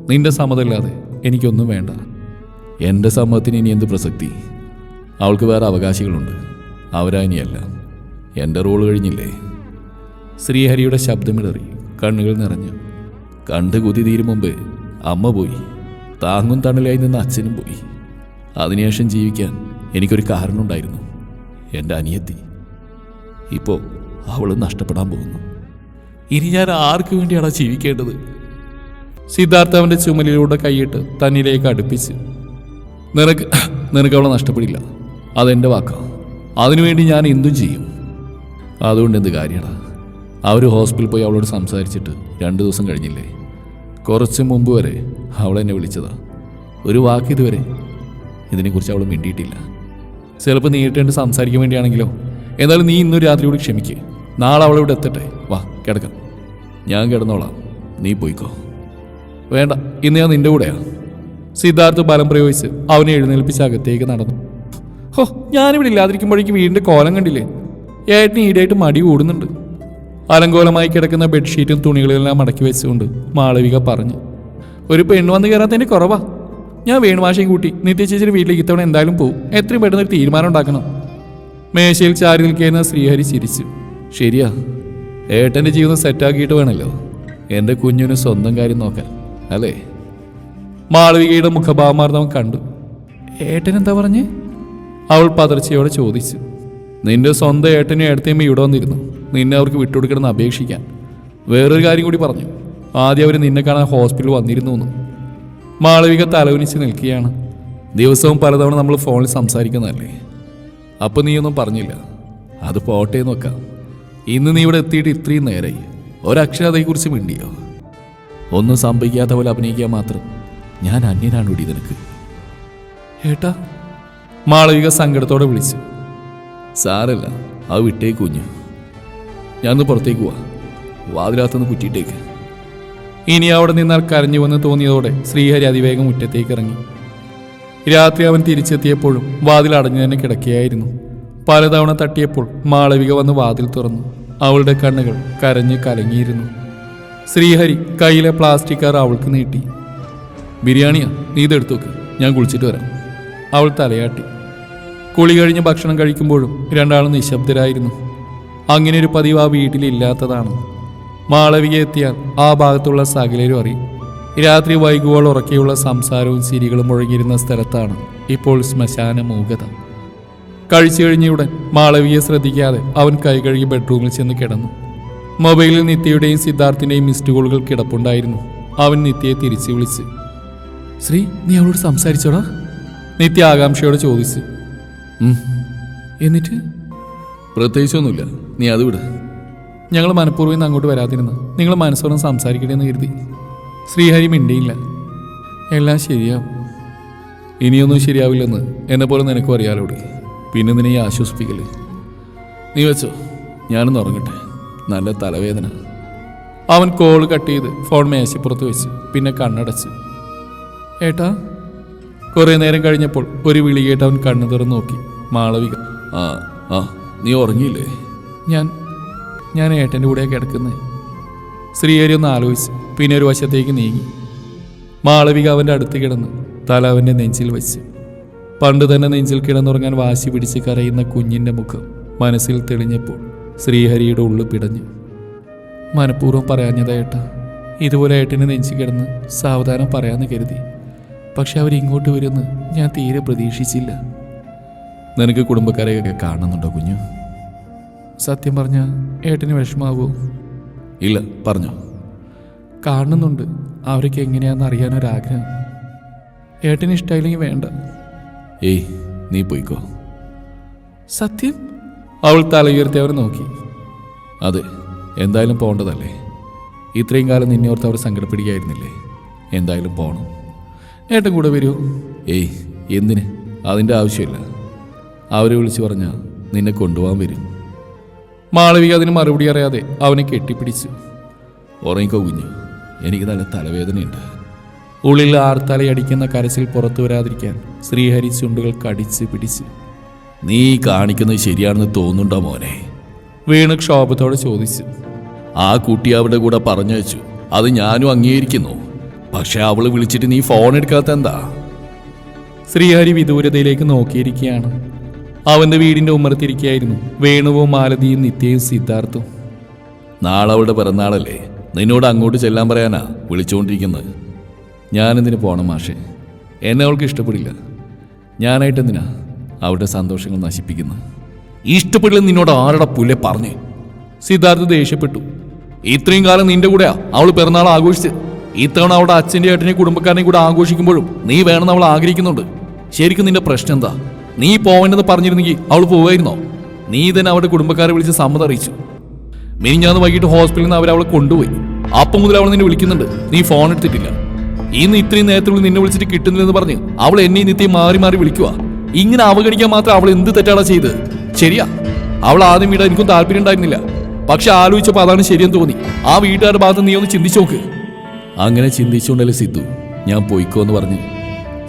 നിന്റെ സമ്മതമില്ലാതെ എനിക്കൊന്നും വേണ്ട. എൻ്റെ സമ്മതത്തിന് ഇനി എന്ത് പ്രസക്തി? അവൾക്ക് വേറെ അവകാശികളുണ്ട്. അവരാ ഇനിയല്ല. എൻ്റെ റോള് കഴിഞ്ഞില്ലേ? ശ്രീഹരിയുടെ ശബ്ദമിടറി. കണ്ണുകൾ നിറഞ്ഞു. കണ്ട് കുതി തീരും മുമ്പേ അമ്മ പോയി. താങ്ങും തണലായി നിന്ന് അച്ഛനും പോയി. അതിനുശേഷം ജീവിക്കാൻ എനിക്കൊരു കാരണമുണ്ടായിരുന്നു, എൻ്റെ അനിയത്തി. ഇപ്പോൾ അവൾ നഷ്ടപ്പെടാൻ പോകുന്നു. ഇനി ഞാൻ ആർക്കു വേണ്ടിയാണ് ജീവിക്കേണ്ടത്? സിദ്ധാർത്ഥ അവൻ്റെ ചുമലിലൂടെ കൈയിട്ട് തന്നിലേക്ക് അടുപ്പിച്ച്. നിനക്ക് അവളെ നഷ്ടപ്പെടില്ല, അതെൻ്റെ വാക്കാ. അതിനുവേണ്ടി ഞാൻ എന്തും ചെയ്യും. അതുകൊണ്ട് എന്ത് കാര്യമാണ്? അവർ ഹോസ്പിറ്റലിൽ പോയി അവളോട് സംസാരിച്ചിട്ട് 2 ദിവസം കഴിഞ്ഞില്ലേ? കുറച്ച് മുമ്പ് വരെ അവളെന്നെ വിളിച്ചതാ. ഒരു വാക്ക് ഇതുവരെ ഇതിനെക്കുറിച്ച് അവൾ മിണ്ടിയിട്ടില്ല. ചിലപ്പോൾ നീട്ടേണ്ട സംസാരിക്കാൻ വേണ്ടിയാണെങ്കിലോ. എന്നാലും നീ ഇന്നൊരു രാത്രി കൂടി ക്ഷമിക്കുക. നാളെ അവളിവിടെ എത്തട്ടെ. വാ കിടക്കാം. ഞാൻ കിടന്നോളാം, നീ പോയിക്കോ. വേണ്ട, ഇന്ന് ഞാൻ നിന്റെ കൂടെയാ. സിദ്ധാർത്ഥ് ബലം പ്രയോഗിച്ച് അവനെ എഴുന്നേൽപ്പിച്ച് അകത്തേക്ക് നടന്നു. ഹോ, ഞാനിവിടെ ഇല്ലാതിരിക്കുമ്പോഴേക്ക് വീടിൻ്റെ കോലം കണ്ടില്ലേ? ഏട്ടന് ഈടായിട്ട് മടി കൂടുന്നുണ്ട്. അലങ്കോലമായി കിടക്കുന്ന ബെഡ്ഷീറ്റും തുണികളെല്ലാം മടക്കി വെച്ചുകൊണ്ട് മാളവിക പറഞ്ഞു. ഒരു പെണ്ണ് വന്ന് കയറാത്തതിൻ്റെ കുറവാ. ഞാൻ വേണുമാശയും കൂട്ടി നിത്യചേച്ചിയുടെ വീട്ടിലേക്ക് ഇത്തവണ എന്തായാലും പോവും. എത്രയും പെട്ടെന്ന് ഒരു തീരുമാനം ഉണ്ടാക്കണം. മേശയിൽ ചാരി നിൽക്കുന്ന ശ്രീഹരി ചിരിച്ചു. ശരിയാ, ഏട്ടൻ്റെ ജീവിതം സെറ്റാക്കിയിട്ട് വേണമല്ലോ എൻ്റെ കുഞ്ഞിന് സ്വന്തം കാര്യം നോക്കാൻ, അല്ലേ? മാളവികയുടെ മുഖഭാവമാർദ്ദവൻ കണ്ടു. ഏട്ടൻ എന്താ പറഞ്ഞേ? അവൾ പതർച്ചയോടെ ചോദിച്ചു. നിന്റെ സ്വന്തം ഏട്ടനും ഏട്ടത്തെയും ഇവിടെ വന്നിരുന്നു, നിന്നെ അവർക്ക് വിട്ടുകൊടുക്കണമെന്ന് അപേക്ഷിക്കാൻ. വേറൊരു കാര്യം കൂടി പറഞ്ഞു. ആദ്യം അവർ നിന്നെ കാണാൻ ഹോസ്പിറ്റലിൽ വന്നിരുന്നു എന്ന്. മാളവിക തലകുനിച്ച് നിൽക്കുകയാണ്. ദിവസവും പലതവണ നമ്മൾ ഫോണിൽ സംസാരിക്കുന്നതല്ലേ? അപ്പം നീയൊന്നും പറഞ്ഞില്ല. അത് പോട്ടെ നോക്കാം. ഇന്ന് നീ ഇവിടെ എത്തിയിട്ട് ഇത്രയും നേരമായി, ഒരക്ഷരം അതേക്കുറിച്ച് മിണ്ടിയോ? ഒന്നും സംഭവിക്കാത്ത പോലെ അഭിനയിക്കാൻ മാത്രം ഞാൻ അന്യനാണ് ഇവിടെ നിനക്ക്. ഏട്ടാ, മാളവിക സങ്കടത്തോടെ വിളിച്ചു. സാരല്ല, അത് വിട്ടേ കുഞ്ഞു. ഞാനൊന്ന് പുറത്തേക്ക് പോവാ, വാതിലകത്തുനിന്ന് കുറ്റിയിട്ടേക്ക്. ഇനി അവിടെ നിന്നാൽ കരഞ്ഞു വന്ന് തോന്നിയതോടെ ശ്രീഹരി അതിവേഗം മുറ്റത്തേക്ക് ഇറങ്ങി. രാത്രി അവൻ തിരിച്ചെത്തിയപ്പോഴും വാതിൽ അടഞ്ഞു തന്നെ കിടക്കുകയായിരുന്നു. പലതവണ തട്ടിയപ്പോൾ മാളവിക വന്ന് വാതിൽ തുറന്നു. അവളുടെ കണ്ണുകൾ കരഞ്ഞ് കലങ്ങിയിരുന്നു. ശ്രീഹരി കയ്യിലെ പ്ലാസ്റ്റിക് കാർ അവൾക്ക് നീട്ടി. ബിരിയാണിയാ, നീ ഇതെടുത്തു നോക്ക്, ഞാൻ കുളിച്ചിട്ട് വരാം. അവൾ തലയാട്ടി. കുളി കഴിഞ്ഞ് ഭക്ഷണം കഴിക്കുമ്പോഴും രണ്ടാളും നിശബ്ദരായിരുന്നു. അങ്ങനെ ഒരു പതിവ് ആ വീട്ടിലില്ലാത്തതാണ്. മാളവിക എത്തിയാൽ ആ ഭാഗത്തുള്ള സകലരും അറിയും. രാത്രി വൈകുവോൾ ഉറക്കെയുള്ള സംസാരവും ചിരികളും മുഴങ്ങിയിരുന്ന സ്ഥലത്താണ് ഇപ്പോൾ ശ്മശാന മൂകത. കഴിച്ചു കഴിഞ്ഞയുടൻ മാളവിയെ ശ്രദ്ധിക്കാതെ അവൻ കൈ കഴുകി ബെഡ്റൂമിൽ ചെന്ന് കിടന്നു. മൊബൈലിൽ നിത്യയുടെയും സിദ്ധാർത്ഥിൻ്റെയും മിസ്ഡ് കോളുകൾ കിടപ്പുണ്ടായിരുന്നു. അവൻ നിത്യയെ തിരിച്ചു വിളിച്ച്. ശ്രീ, നീ അവളോട് സംസാരിച്ചോടാ? നിത്യ ആകാംക്ഷയോടെ ചോദിച്ചു. എന്നിട്ട്? പ്രത്യേകിച്ചൊന്നുമില്ല, നീ അത് വിട്. ഞങ്ങൾ മനഃപൂർവ്വം ഇന്ന് അങ്ങോട്ട് വരാതിരുന്ന് നിങ്ങൾ മനസ്സോളം സംസാരിക്കട്ടെന്ന് കരുതി. ശ്രീഹരി മിണ്ടിയില്ല. എല്ലാം ശരിയാവും. ഇനിയൊന്നും ശരിയാവില്ലെന്ന് എന്നെപ്പോലെ നിനക്കും അറിയാലോടി. പിന്നെ നിന്നെ ഈ ആശ്വസിപ്പിക്കല്ലേ. നീ വെച്ചോ, ഞാനൊന്ന് ഉറങ്ങട്ടെ, നല്ല തലവേദന. അവൻ കോൾ കട്ട് ചെയ്ത് ഫോൺ മേശപ്പുറത്ത് വെച്ച് പിന്നെ കണ്ണടച്ച്. ഏട്ടാ. കുറേ നേരം കഴിഞ്ഞപ്പോൾ ഒരു വിളി കേട്ട് അവൻ കണ്ണു തുറന്ന് നോക്കി. മാളവിക. നീ ഉറങ്ങിയില്ലേ? ഞാൻ ഏട്ടൻ്റെ കൂടെ കിടക്കുന്നത്. ശ്രീഹരി ഒന്ന് ആലോചിച്ച് പിന്നെ ഒരു വശത്തേക്ക് നീങ്ങി. മാളവിക അവൻ്റെ അടുത്ത് കിടന്ന് തല അവൻ്റെ നെഞ്ചിൽ വെച്ച്. പണ്ട് തന്നെ നെഞ്ചിൽ കിടന്നുറങ്ങാൻ വാശി പിടിച്ച് കരയുന്ന കുഞ്ഞിൻ്റെ മുഖം മനസ്സിൽ തെളിഞ്ഞപ്പോൾ ശ്രീഹരിയുടെ ഉള്ളു പിടഞ്ഞു. മനഃപൂർവ്വം പറയാഞ്ഞതാ ഏട്ടാ. ഇതുപോലെ ഏട്ടനെ നെഞ്ചി കിടന്ന് സാവധാനം പറയാമെന്ന് കരുതി. പക്ഷെ അവരിങ്ങോട്ട് വരുമെന്ന് ഞാൻ തീരെ പ്രതീക്ഷിച്ചില്ല. നിനക്ക് കുടുംബക്കാരെയൊക്കെ കാണുന്നുണ്ടോ കുഞ്ഞു? സത്യം പറഞ്ഞാൽ ഏട്ടന് വിഷമാവോ? ഇല്ല, പറഞ്ഞോ. കാണുന്നുണ്ട്. അവർക്ക് എങ്ങനെയാണെന്ന് അറിയാനൊരാഗ്രഹം. ഏട്ടന് ഇഷ്ടമായില്ലെങ്കിൽ വേണ്ട. ഏയ്, നീ പോയിക്കോ. സത്യം? അവൾ തലയുയർത്തി അവരെ നോക്കി. അതെ, എന്തായാലും പോകേണ്ടതല്ലേ. ഇത്രയും കാലം നിന്നെ ഓർത്ത് അവർ സങ്കടപ്പെടുകയായിരുന്നില്ലേ? എന്തായാലും പോകണം. ഏട്ടൻ കൂടെ വരുമോ? ഏയ്, എന്തിന്? അതിൻ്റെ ആവശ്യമില്ല. അവരെ വിളിച്ചു പറഞ്ഞാൽ നിന്നെ കൊണ്ടുപോകാൻ വരും. മാളവിക അതിന് മറുപടി അറിയാതെ അവനെ കെട്ടിപ്പിടിച്ചു. ഉറങ്ങിക്കോ കുഞ്ഞു, എനിക്ക് നല്ല തലവേദനയുണ്ട്. ഉള്ളിൽ ആർത്തലയടിക്കുന്ന കരച്ചിൽ പുറത്തു വരാതിരിക്കാൻ ശ്രീഹരി ചുണ്ടുകൾ കടിച്ച് പിടിച്ച്. നീ കാണിക്കുന്നത് ശരിയാണെന്ന് തോന്നുന്നുണ്ടോ മോനെ? വീണു ക്ഷോഭത്തോടെ ചോദിച്ചു. ആ കുട്ടി അവരുടെ കൂടെ പറഞ്ഞു വെച്ചു, അത് ഞാനും അംഗീകരിക്കുന്നു. പക്ഷെ അവള് വിളിച്ചിട്ട് നീ ഫോൺ എടുക്കാത്ത എന്താ? ശ്രീഹരി വിദൂരതയിലേക്ക് നോക്കിയിരിക്കുകയാണ്. അവന്റെ വീടിന്റെ ഉമ്മറത്തിരിക്കുകയായിരുന്നു വേണുവും മാലതിയും നിത്യയും സിദ്ധാർത്ഥും. നാളെ അവളുടെ പിറന്നാളല്ലേ, നിന്നോട് അങ്ങോട്ട് ചെല്ലാൻ പറയാനാ വിളിച്ചുകൊണ്ടിരിക്കുന്നത്. ഞാനെന്തിനു പോകണം മാഷേ? എന്നെ അവൾക്ക് ഇഷ്ടപ്പെടില്ല. ഞാനായിട്ടെന്തിനാ അവരുടെ സന്തോഷങ്ങൾ നശിപ്പിക്കുന്നത്? ഇഷ്ടപ്പെടില്ല നിന്നോട് ആരുടെ പുല്ലെ പറഞ്ഞേ? സിദ്ധാർത്ഥ് ദേഷ്യപ്പെട്ടു. ഇത്രയും കാലം നിന്റെ കൂടെയാ അവൾ പിറന്നാൾ ആഘോഷിച്ച്. ഇത്തവണ അവളുടെ അച്ഛൻ്റെ ഏട്ടനെയും കുടുംബക്കാരനെയും കൂടെ ആഘോഷിക്കുമ്പോഴും നീ വേണമെന്ന് അവൾ ആഗ്രഹിക്കുന്നുണ്ട്. ശരിക്കും നിന്റെ പ്രശ്നം എന്താ? നീ പോവേണ്ടെന്ന് പറഞ്ഞിരുന്നെങ്കിൽ അവൾ പോവായിരുന്നോ? നീ തന്നെ അവരുടെ കുടുംബക്കാരെ വിളിച്ച് സമ്മതം അറിയിച്ചു. മിനിഞ്ഞാന്ന് വൈകിട്ട് ഹോസ്പിറ്റലിൽ നിന്ന് അവരവളെ കൊണ്ടുപോയി. അപ്പം മുതൽ അവൾ നിന്നെ വിളിക്കുന്നുണ്ട്, നീ ഫോൺ എടുത്തിട്ടില്ല. ഇന്ന് ഇത്രയും നേരത്തിനുള്ളിൽ നിന്നെ വിളിച്ചിട്ട് കിട്ടുന്നില്ലെന്ന് പറഞ്ഞ് അവൾ എന്നെ നിത്യം മാറി മാറി വിളിക്കുക. ഇങ്ങനെ അവഗണിക്കാൻ മാത്രം അവൾ എന്ത് തെറ്റാടാ ചെയ്ത്? ശരിയാ, അവൾ ആദ്യം വീടാൻ എനിക്കും താല്പര്യം ഉണ്ടായിരുന്നില്ല. പക്ഷെ ആലോചിച്ചപ്പോൾ അതാണ് ശരിയെന്ന് തോന്നി. ആ വീട്ടുകാരുടെ ഭാഗത്ത് നീ ഒന്ന് ചിന്തിച്ചു നോക്ക്. അങ്ങനെ ചിന്തിച്ചുകൊണ്ടല്ലേ സിദ്ധു ഞാൻ പോയിക്കോ എന്ന് പറഞ്ഞു.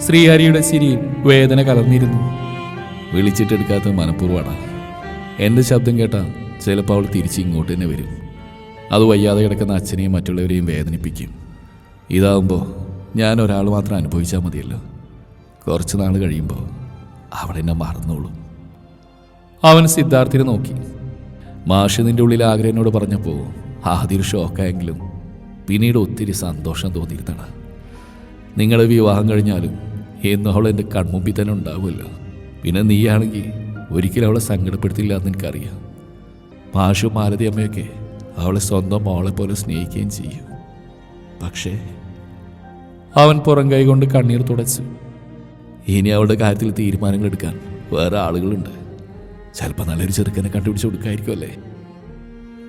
ശ്രീഹരിയുടെ ചിരിയിൽ വേദന കലർന്നിരുന്നു. വിളിച്ചിട്ടെടുക്കാത്ത മനഃപൂർവ്വമാണ്. എൻ്റെ ശബ്ദം കേട്ടാൽ ചിലപ്പോൾ അവൾ തിരിച്ച് ഇങ്ങോട്ട് തന്നെ വരും. അത് വയ്യാതെ കിടക്കുന്ന അച്ഛനെയും മറ്റുള്ളവരെയും വേദനിപ്പിക്കും. ഇതാവുമ്പോൾ ഞാൻ ഒരാൾ മാത്രം അനുഭവിച്ചാൽ മതിയല്ലോ. കുറച്ച് നാൾ കഴിയുമ്പോൾ അവളെന്നെ മറന്നോളും. അവൻ സിദ്ധാർത്ഥിനെ നോക്കി. മാഷ് നിൻ്റെ ഉള്ളിൽ ആഗ്രഹനോട് പറഞ്ഞപ്പോൾ ആദ്യം ഷോക്കായെങ്കിലും പിന്നീട് ഒത്തിരി സന്തോഷം തോന്നിയിരുന്നടാ. നിങ്ങളുടെ വിവാഹം കഴിഞ്ഞാലും എന്നും അവൾ എൻ്റെ കൺമുമ്പിൽ തന്നെ ഉണ്ടാവുമല്ലോ. പിന്നെ നീയാണെങ്കിൽ ഒരിക്കലും അവളെ സങ്കടപ്പെടുത്തില്ല എന്ന് എനിക്കറിയാം. മാഷും മാലതി അമ്മയൊക്കെ അവളെ സ്വന്തം മോളെ പോലെ സ്നേഹിക്കുകയും ചെയ്യും. പക്ഷേ അവൻ പുറം കൈ കൊണ്ട് കണ്ണീർ തുടച്ചു. ഇനി അവളുടെ കാര്യത്തിൽ തീരുമാനങ്ങൾ എടുക്കാൻ വേറെ ആളുകളുണ്ട്. ചിലപ്പോൾ നല്ലൊരു ചെറുക്കനെ കണ്ടുപിടിച്ച് കൊടുക്കായിരിക്കുമല്ലേ.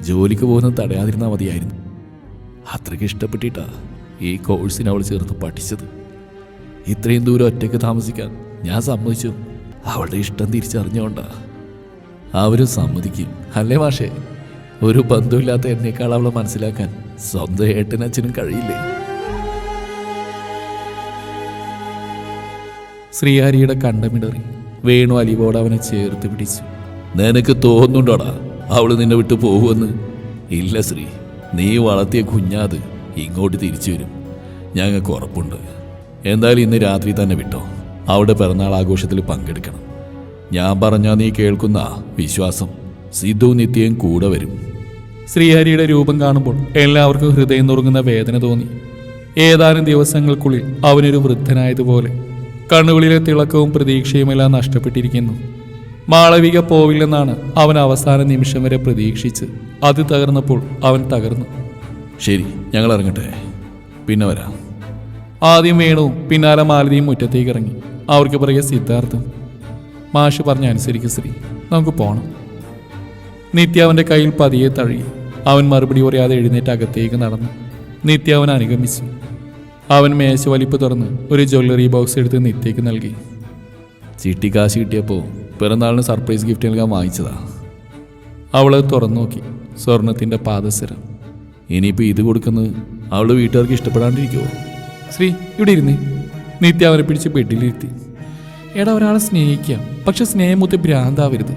ജോലിക്ക് പോകുന്നത് തടയാതിരുന്നാൽ മതിയായിരുന്നു. അത്രയ്ക്ക് ഇഷ്ടപ്പെട്ടിട്ടാ ഈ കോഴ്സിന് അവൾ ചേർത്ത് പഠിച്ചത്. ഇത്രയും ദൂരം ഒറ്റയ്ക്ക് താമസിക്കാൻ ഞാൻ സമ്മതിച്ചു. അവളുടെ ഇഷ്ടം തിരിച്ചറിഞ്ഞുകൊണ്ടാ. അവരും സമ്മതിക്കും അല്ലേ മാഷേ? ഒരു ബന്ധമില്ലാത്ത എന്നേക്കാൾ അവളെ മനസ്സിലാക്കാൻ സ്വന്തം ഏട്ടനച്ഛനും കഴിയില്ലേ? ശ്രീഹരിയുടെ കണ്ടമിടറി. വേണു അലിവോട് അവനെ ചേർത്ത് പിടിച്ചു. നിനക്ക് തോന്നുന്നുണ്ടോടാ അവള് നിന്നെ വിട്ടു പോകുമെന്ന്? ഇല്ല ശ്രീ, നീ വളർത്തിയ കുഞ്ഞാത് ഇങ്ങോട്ട് തിരിച്ചു വരും, ഞങ്ങൾക്ക് ഉറപ്പുണ്ട്. എന്തായാലും ഇന്ന് രാത്രി തന്നെ വിട്ടോ. അവിടെ പിറന്നാൾ ആഘോഷത്തിൽ പങ്കെടുക്കണം. ഞാൻ പറഞ്ഞാൽ നീ കേൾക്കുന്ന വിശ്വാസം സിദ്ധു നിത്യം കൂടെ വരും. ശ്രീഹരിയുടെ രൂപം കാണുമ്പോൾ എല്ലാവർക്കും ഹൃദയം നുറുങ്ങുന്ന വേദന തോന്നി. ഏതാനും ദിവസങ്ങൾക്കുള്ളിൽ അവനൊരു വൃദ്ധനായതുപോലെ. കണ്ണുകളിലെ തിളക്കവും പ്രതീക്ഷയുമെല്ലാം നഷ്ടപ്പെട്ടിരിക്കുന്നു. മാളവിക പോവില്ലെന്നാണ് അവൻ അവസാന നിമിഷം വരെ പ്രതീക്ഷിച്ച്. അത് തകർന്നപ്പോൾ അവൻ തകർന്നു. ശരി, ഞങ്ങൾ ഇറങ്ങട്ടെ, പിന്നെ വരാം. ആദ്യം വേണുവും പിന്നാലെ മാലതിയും മുറ്റത്തേക്ക് ഇറങ്ങി. അവർക്ക് പിറകെ സിദ്ധാർത്ഥം. മാഷ് പറഞ്ഞ അനുസരിക്കും ശ്രീ, നമുക്ക് പോകണം. നിത്യ അവൻ്റെ കയ്യിൽ പതിയെ തഴുകി. അവൻ മറുപടി പറയാതെ എഴുന്നേറ്റ് അകത്തേക്ക് നടന്നു. നിത്യ അവൻ അനുഗമിച്ചു. അവൻ മേശ വലിപ്പ് തുറന്ന് ഒരു ജ്വല്ലറി ബോക്സ് എടുത്ത് നിത്യയ്ക്ക് നൽകി. ചിട്ടിക്കാശ് കിട്ടിയപ്പോൾ പിറന്നാളിന് സർപ്രൈസ് ഗിഫ്റ്റ് നൽകാൻ വാങ്ങിച്ചതാ. അവളത് തുറന്നു നോക്കി. സ്വർണത്തിൻ്റെ പാദസരം. ഇനിയിപ്പോൾ ഇത് കൊടുക്കുന്നത് അവളുടെ വീട്ടുകാർക്ക് ഇഷ്ടപ്പെടാണ്ടിരിക്കുമോ? ശ്രീ ഇവിടെ ഇരുന്നേ. നിത്യ അവനെ പിടിച്ച് ബെഡിലിരുത്തി. എടാ, ഒരാളെ സ്നേഹിക്കാം, പക്ഷെ സ്നേഹമൂത്ത് ഭ്രാന്താവരുത്.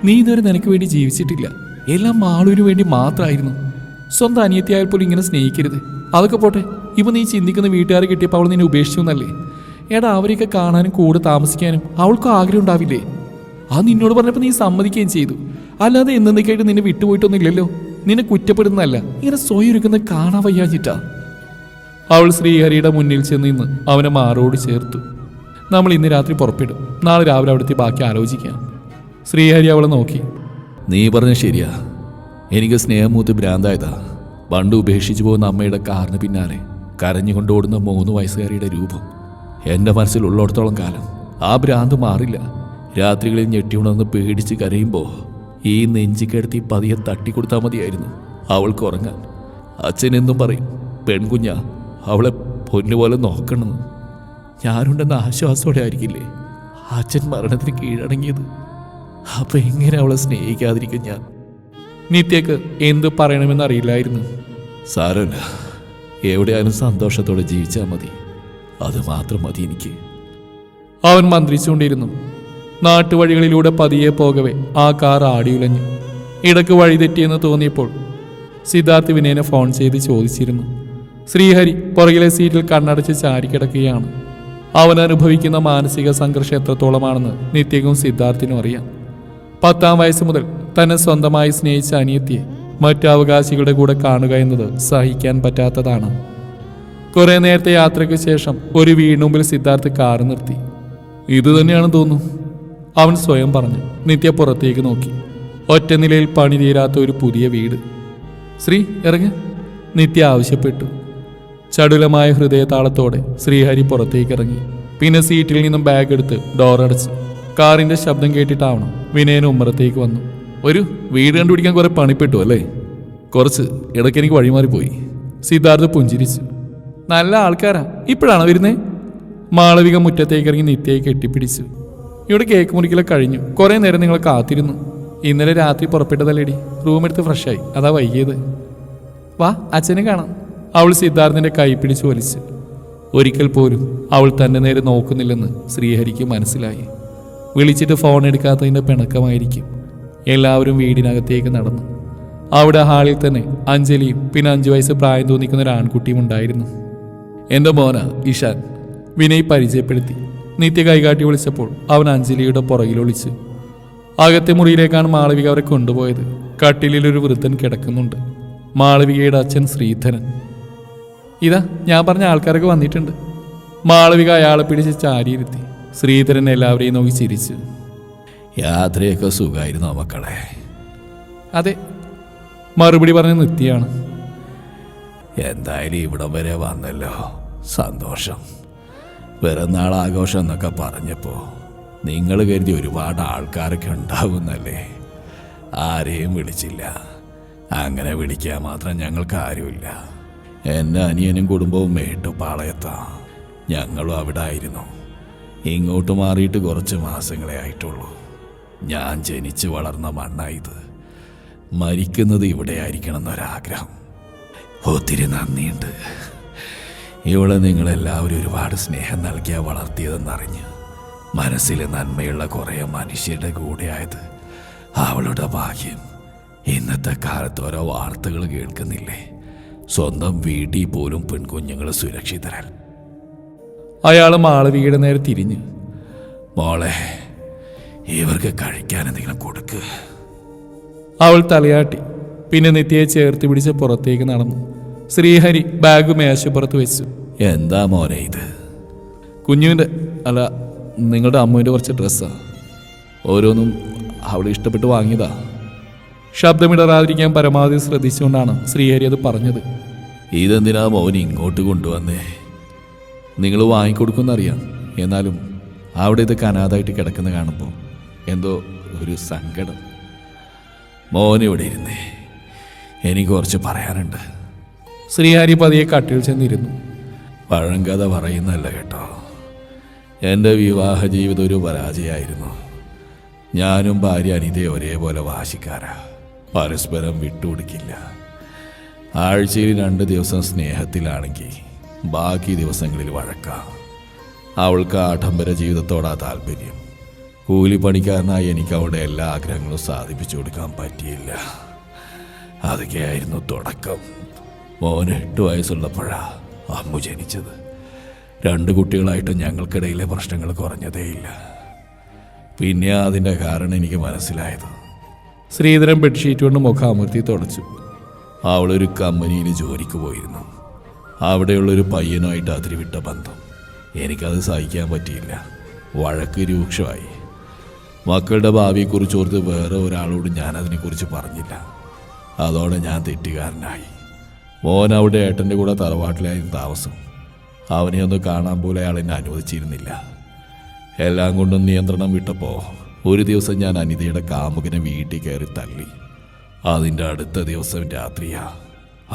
നീ ഇതുവരെ നിനക്ക് വേണ്ടി ജീവിച്ചിട്ടില്ല. എല്ലാം മാളൂരിന് വേണ്ടി മാത്രമായിരുന്നു. സ്വന്തം അനിയത്തിയായാൽ പോലും ഇങ്ങനെ സ്നേഹിക്കരുത്. അതൊക്കെ പോട്ടെ, ഇപ്പം നീ ചിന്തിക്കുന്ന വീട്ടുകാരെ കിട്ടിയപ്പോൾ അവൾ നിന്നെ ഉപേക്ഷിച്ചു എന്നല്ലേ? എടാ, അവരെയൊക്കെ കാണാനും കൂടെ താമസിക്കാനും അവൾക്കും ആഗ്രഹം ഉണ്ടാവില്ലേ? അത് നിന്നോട് പറഞ്ഞപ്പോൾ നീ സമ്മതിക്കുകയും ചെയ്തു. അല്ലാതെ എന്നേക്കായിട്ട് നിന്നെ വിട്ടുപോയിട്ടൊന്നും ഇല്ലല്ലോ. നിന്നെ കുറ്റപ്പെടുന്നതല്ല, ഇങ്ങനെ സ്വയം ഒരുക്കുന്നത് കാണാൻ വയ്യാഞ്ഞിട്ടാ. അവൾ ശ്രീഹരിയുടെ മുന്നിൽ ചെന്ന് നിന്ന് അവനെ മാറോട് ചേർത്തു. നമ്മൾ ഇന്ന് രാത്രി പുറപ്പെടും. നാളെ രാവിലെ അവിടുത്തെ ബാക്കി ആലോചിക്കാം. ശ്രീഹരി അവളെ നോക്കി. നീ പറഞ്ഞ ശരിയാ. എനിക്ക് സ്നേഹമൂത്ത് ഭ്രാന്തായതാ. പണ്ട് ഉപേക്ഷിച്ചു പോകുന്ന അമ്മയുടെ കാറിന് പിന്നാലെ കരഞ്ഞുകൊണ്ട് ഓടുന്ന 3 വയസ്സുകാരിയുടെ രൂപം എൻ്റെ മനസ്സിലുള്ളിടത്തോളം കാലം ആ ഭ്രാന്ത് മാറില്ല. രാത്രികളിൽ ഞെട്ടിയുണർന്ന് പേടിച്ച് കരയുമ്പോൾ ഈ നെഞ്ചിക്കെടുത്തി പതിയെ തട്ടിക്കൊടുത്താൽ മതിയായിരുന്നു അവൾക്ക് ഉറങ്ങാൻ. അച്ഛൻ എന്നും പറയും, പെൺകുഞ്ഞാ, അവളെ പൊന്നുപോലെ നോക്കണമെന്ന്. ഞാനുണ്ടെന്ന ആശ്വാസത്തോടെ ആയിരിക്കില്ലേ അച്ഛൻ മരണത്തിന് കീഴടങ്ങിയത്? അപ്പൊ എങ്ങനെ അവളെ സ്നേഹിക്കാതിരിക്കും ഞാൻ? നിത്യക്ക് എന്തു പറയണമെന്നറിയില്ലായിരുന്നു. സാരമില്ല, എവിടെയായാലും സന്തോഷത്തോടെ ജീവിച്ചാൽ മതി. അത് മാത്രം മതി എനിക്ക്. അവൻ മന്ത്രിച്ചുകൊണ്ടിരുന്നു. നാട്ടുവഴികളിലൂടെ പതിയെ പോകവേ ആ കാർ ആടിയുലഞ്ഞു. ഇടക്ക് വഴിതെറ്റിയെന്ന് തോന്നിയപ്പോൾ സിദ്ധാർത്ഥ് വിനയനെ ഫോൺ ചെയ്ത് ചോദിച്ചിരുന്നു. ശ്രീഹരി പുറകിലെ സീറ്റിൽ കണ്ണടച്ച് ചാരിക്കിടക്കുകയാണ്. അവൻ അനുഭവിക്കുന്ന മാനസിക സംഘർഷം എത്രത്തോളമാണെന്ന് നിത്യക്കും സിദ്ധാർത്ഥിനും അറിയാം. 10ാം വയസ്സ് മുതൽ തന്നെ സ്വന്തമായി സ്നേഹിച്ച അനിയത്തിയെ മറ്റു അവകാശികളുടെ കൂടെ കാണുക എന്നത് സഹിക്കാൻ പറ്റാത്തതാണ്. കുറെ നേരത്തെ യാത്രയ്ക്ക് ശേഷം ഒരു വീടിന് മുമ്പിൽ സിദ്ധാർത്ഥ് കാറ് നിർത്തി. ഇത് തന്നെയാണെന്ന് തോന്നുന്നു, അവൻ സ്വയം പറഞ്ഞു. നിത്യ പുറത്തേക്ക് നോക്കി. ഒറ്റ നിലയിൽ പണി തീരാത്ത ഒരു പുതിയ വീട്. ശ്രീ ഇറങ്ങ്, നിത്യ ആവശ്യപ്പെട്ടു. ചടുലമായ ഹൃദയതാളത്തോടെ ശ്രീഹരി പുറത്തേക്ക് ഇറങ്ങി. പിന്നെ സീറ്റിൽ നിന്നും ബാഗ് എടുത്ത് ഡോറടച്ചു. കാറിന്റെ ശബ്ദം കേട്ടിട്ടാവണം വിനയൻ ഉമ്മറത്തേക്ക് വന്നു. ഒരു വീട് കണ്ടുപിടിക്കാൻ കുറെ പണിപ്പെട്ടു അല്ലേ? കുറച്ച്, ഇടയ്ക്ക് എനിക്ക് വഴിമാറിപ്പോയി. സിദ്ധാർത്ഥ് പുഞ്ചിരിച്ചു. നല്ല ആൾക്കാരാ, ഇപ്പോഴാണോ വരുന്നേ? മാളവിക മുറ്റത്തേക്ക് ഇറങ്ങി നിത്യയെ കെട്ടിപ്പിടിച്ചു. ഇവിടെ കേക്ക് മുറിക്കലൊക്കെ കഴിഞ്ഞു. കുറെ നേരം നിങ്ങളെ കാത്തിരുന്നു. ഇന്നലെ രാത്രി പുറപ്പെട്ടതല്ലേടി, റൂമെടുത്ത് ഫ്രഷായി, അതാ വൈകിയത്. വാ, അച്ഛനെ കാണാം. അവൾ സിദ്ധാർത്ഥിന്റെ കൈ പിടിച്ചു വലിച്ചു. ഒരിക്കൽ പോലും അവൾ തന്റെ നേരെ നോക്കുന്നില്ലെന്ന് ശ്രീഹരിക്ക് മനസ്സിലായി. വിളിച്ചിട്ട് ഫോൺ എടുക്കാത്തതിന്റെ പിണക്കമായിരിക്കും. എല്ലാവരും വീടിനകത്തേക്ക് നടന്നു. അവിടെ ഹാളിൽ തന്നെ അഞ്ജലിയും പിന്നെ 5 വയസ്സ് പ്രായം തോന്നിക്കുന്ന ഒരു ആൺകുട്ടിയും ഉണ്ടായിരുന്നു. എൻ്റെ മോന ഇഷാൻ, വിനയ് പരിചയപ്പെടുത്തി. നിത്യ കൈകാട്ടി വിളിച്ചപ്പോൾ അവൻ അഞ്ജലിയുടെ പുറകിലൊളിച്ചു. അകത്തെ മുറിയിലേക്കാണ് മാളവിക അവരെ കൊണ്ടുപോയത്. കട്ടിലിൽ ഒരു വൃദ്ധൻ കിടക്കുന്നുണ്ട്. മാളവികയുടെ അച്ഛൻ ശ്രീധരൻ. ഇതാ ഞാൻ പറഞ്ഞ ആൾക്കാരൊക്കെ വന്നിട്ടുണ്ട്. മാളവിക അയാളെ പിടിച്ച് ചാരിയിരുത്തി. ശ്രീധരൻ എല്ലാവരെയും നോക്കി ചിരിച്ചു. യാത്രയൊക്കെ സുഖമായിരുന്നോ മക്കളെ? അതെ, മറുപടി പറഞ്ഞ നിത്യയാണ്. എന്തായാലും ഇവിടം വരെ വന്നല്ലോ, സന്തോഷം. പിറന്നാൾ ആഘോഷം എന്നൊക്കെ പറഞ്ഞപ്പോൾ നിങ്ങൾ കരുതി ഒരുപാട് ആൾക്കാരൊക്കെ ഉണ്ടാവുന്നല്ലേ. ആരെയും വിളിച്ചില്ല. അങ്ങനെ വിളിക്കാൻ മാത്രം ഞങ്ങൾക്ക് ആരുമില്ല. എൻ്റെ അനിയനും കുടുംബവും മേട്ടുപാളയത്താ. ഞങ്ങളും അവിടെ ആയിരുന്നു. ഇങ്ങോട്ട് മാറിയിട്ട് കുറച്ച് മാസങ്ങളെ ആയിട്ടുള്ളൂ. ഞാൻ ജനിച്ച് വളർന്ന മണ്ണായത്. മരിക്കുന്നത് ഇവിടെ ആയിരിക്കണം എന്നൊരാഗ്രഹം. ഒത്തിരി നന്ദിയുണ്ട്. ഇവിടെ നിങ്ങളെല്ലാവരും ഒരുപാട് സ്നേഹം നൽകിയാ വളർത്തിയതെന്നറിഞ്ഞ് മനസ്സിൽ നന്മയുള്ള കുറേ മനുഷ്യരുടെ കൂടെയായത് അവളുടെ ഭാഗ്യം. ഇന്നത്തെ കാലത്ത് ഓരോ വാർത്തകൾ കേൾക്കുന്നില്ലേ? സ്വന്തം വീട്ടിൽ പോലും പെൺകുഞ്ഞുങ്ങൾ സുരക്ഷിതരൽ. അയാൾ മാളവികയുടെ നേരെ തിരിഞ്ഞ്, മോളെ, ഇവർക്ക് കഴിക്കാൻ എന്തെങ്കിലും കൊടുക്ക്. അവൾ തലയാട്ടി. പിന്നെ നിത്യയെ ചേർത്ത് പിടിച്ച് പുറത്തേക്ക് നടന്നു. ശ്രീഹരി ബാഗ് മേശപ്പുറത്ത് വെച്ചു. എന്താ മോനെ ഇത്? കുഞ്ഞുവിൻ്റെ അല്ല, നിങ്ങളുടെ അമ്മുവിൻ്റെ കുറച്ച് ഡ്രസ്സാ. ഓരോന്നും അവൾ ഇഷ്ടപ്പെട്ട് വാങ്ങിയതാ. ശബ്ദമിടറാതിരിക്കാൻ പരമാവധി ശ്രദ്ധിച്ചുകൊണ്ടാണ് ശ്രീഹരി അത് പറഞ്ഞത്. ഇതെന്തിനാ മോൻ ഇങ്ങോട്ട് കൊണ്ടുവന്നേ? നിങ്ങൾ വാങ്ങിക്കൊടുക്കുമെന്നറിയാം. എന്നാലും അവിടെ ഇത് അനാഥായിട്ട് കിടക്കുന്ന കാണുമ്പോൾ എന്തോ ഒരു സങ്കടം. മോൻ ഇവിടെ ഇരുന്നേ, എനിക്ക് കുറച്ച് പറയാനുണ്ട്. ശ്രീഹരി പതിയെ കട്ടിൽ ചെന്നിരുന്നു. പഴങ്കഥ പറയുന്നല്ല കേട്ടോ. എൻ്റെ വിവാഹ ജീവിതം ഒരു പരാജയമായിരുന്നു. ഞാനും ഭാര്യ അനിതയും ഒരേപോലെ വാശിക്കാരാ. പരസ്പരം വിട്ടുകൊടുക്കില്ല. ആഴ്ചയിൽ 2 ദിവസം സ്നേഹത്തിലാണെങ്കിൽ ബാക്കി ദിവസങ്ങളിൽ വഴക്കാം. അവൾക്ക് ആഡംബര ജീവിതത്തോടാ താല്പര്യം. കൂലിപ്പണിക്കാരനായി എനിക്ക് അവളുടെ എല്ലാ ആഗ്രഹങ്ങളും സാധിപ്പിച്ചു കൊടുക്കാൻ പറ്റിയില്ല. അതൊക്കെയായിരുന്നു തുടക്കം. മോന് 8 വയസ്സുള്ളപ്പോഴാ അമ്മു ജനിച്ചത്. 2 കുട്ടികളായിട്ട് ഞങ്ങൾക്കിടയിലെ പ്രശ്നങ്ങൾ കുറഞ്ഞതേയില്ല. പിന്നെ അതിൻ്റെ കാരണം എനിക്ക് മനസ്സിലായത്. ശ്രീധരൻ ബെഡ്ഷീറ്റ് കൊണ്ട് മുഖാമൂർത്തി തുടച്ചു. അവളൊരു കമ്പനിയിൽ ജോലിക്ക് പോയിരുന്നു. അവിടെയുള്ളൊരു പയ്യനുമായിട്ട് അതിരിവിട്ട ബന്ധം. എനിക്കത് സഹിക്കാൻ പറ്റിയില്ല. വഴക്ക് രൂക്ഷമായി. മക്കളുടെ ഭാവിയെക്കുറിച്ച് ഓർത്ത് വേറെ ഒരാളോട് ഞാനതിനെക്കുറിച്ച് പറഞ്ഞില്ല. അതോടെ ഞാൻ തെറ്റുകാരനായി. മോൻ അവിടെ ഏട്ടൻ്റെ കൂടെ തറവാട്ടിലായിരുന്നു താമസം. അവനെ ഒന്ന് കാണാൻ പോലും അയാൾ എന്നെ അനുവദിച്ചിരുന്നില്ല. എല്ലാം കൊണ്ടും നിയന്ത്രണം വിട്ടപ്പോൾ ഒരു ദിവസം ഞാൻ അനിതയുടെ കാമുകനെ വീട്ടിൽ കയറി തല്ലി. അതിൻ്റെ അടുത്ത ദിവസം രാത്രിയാ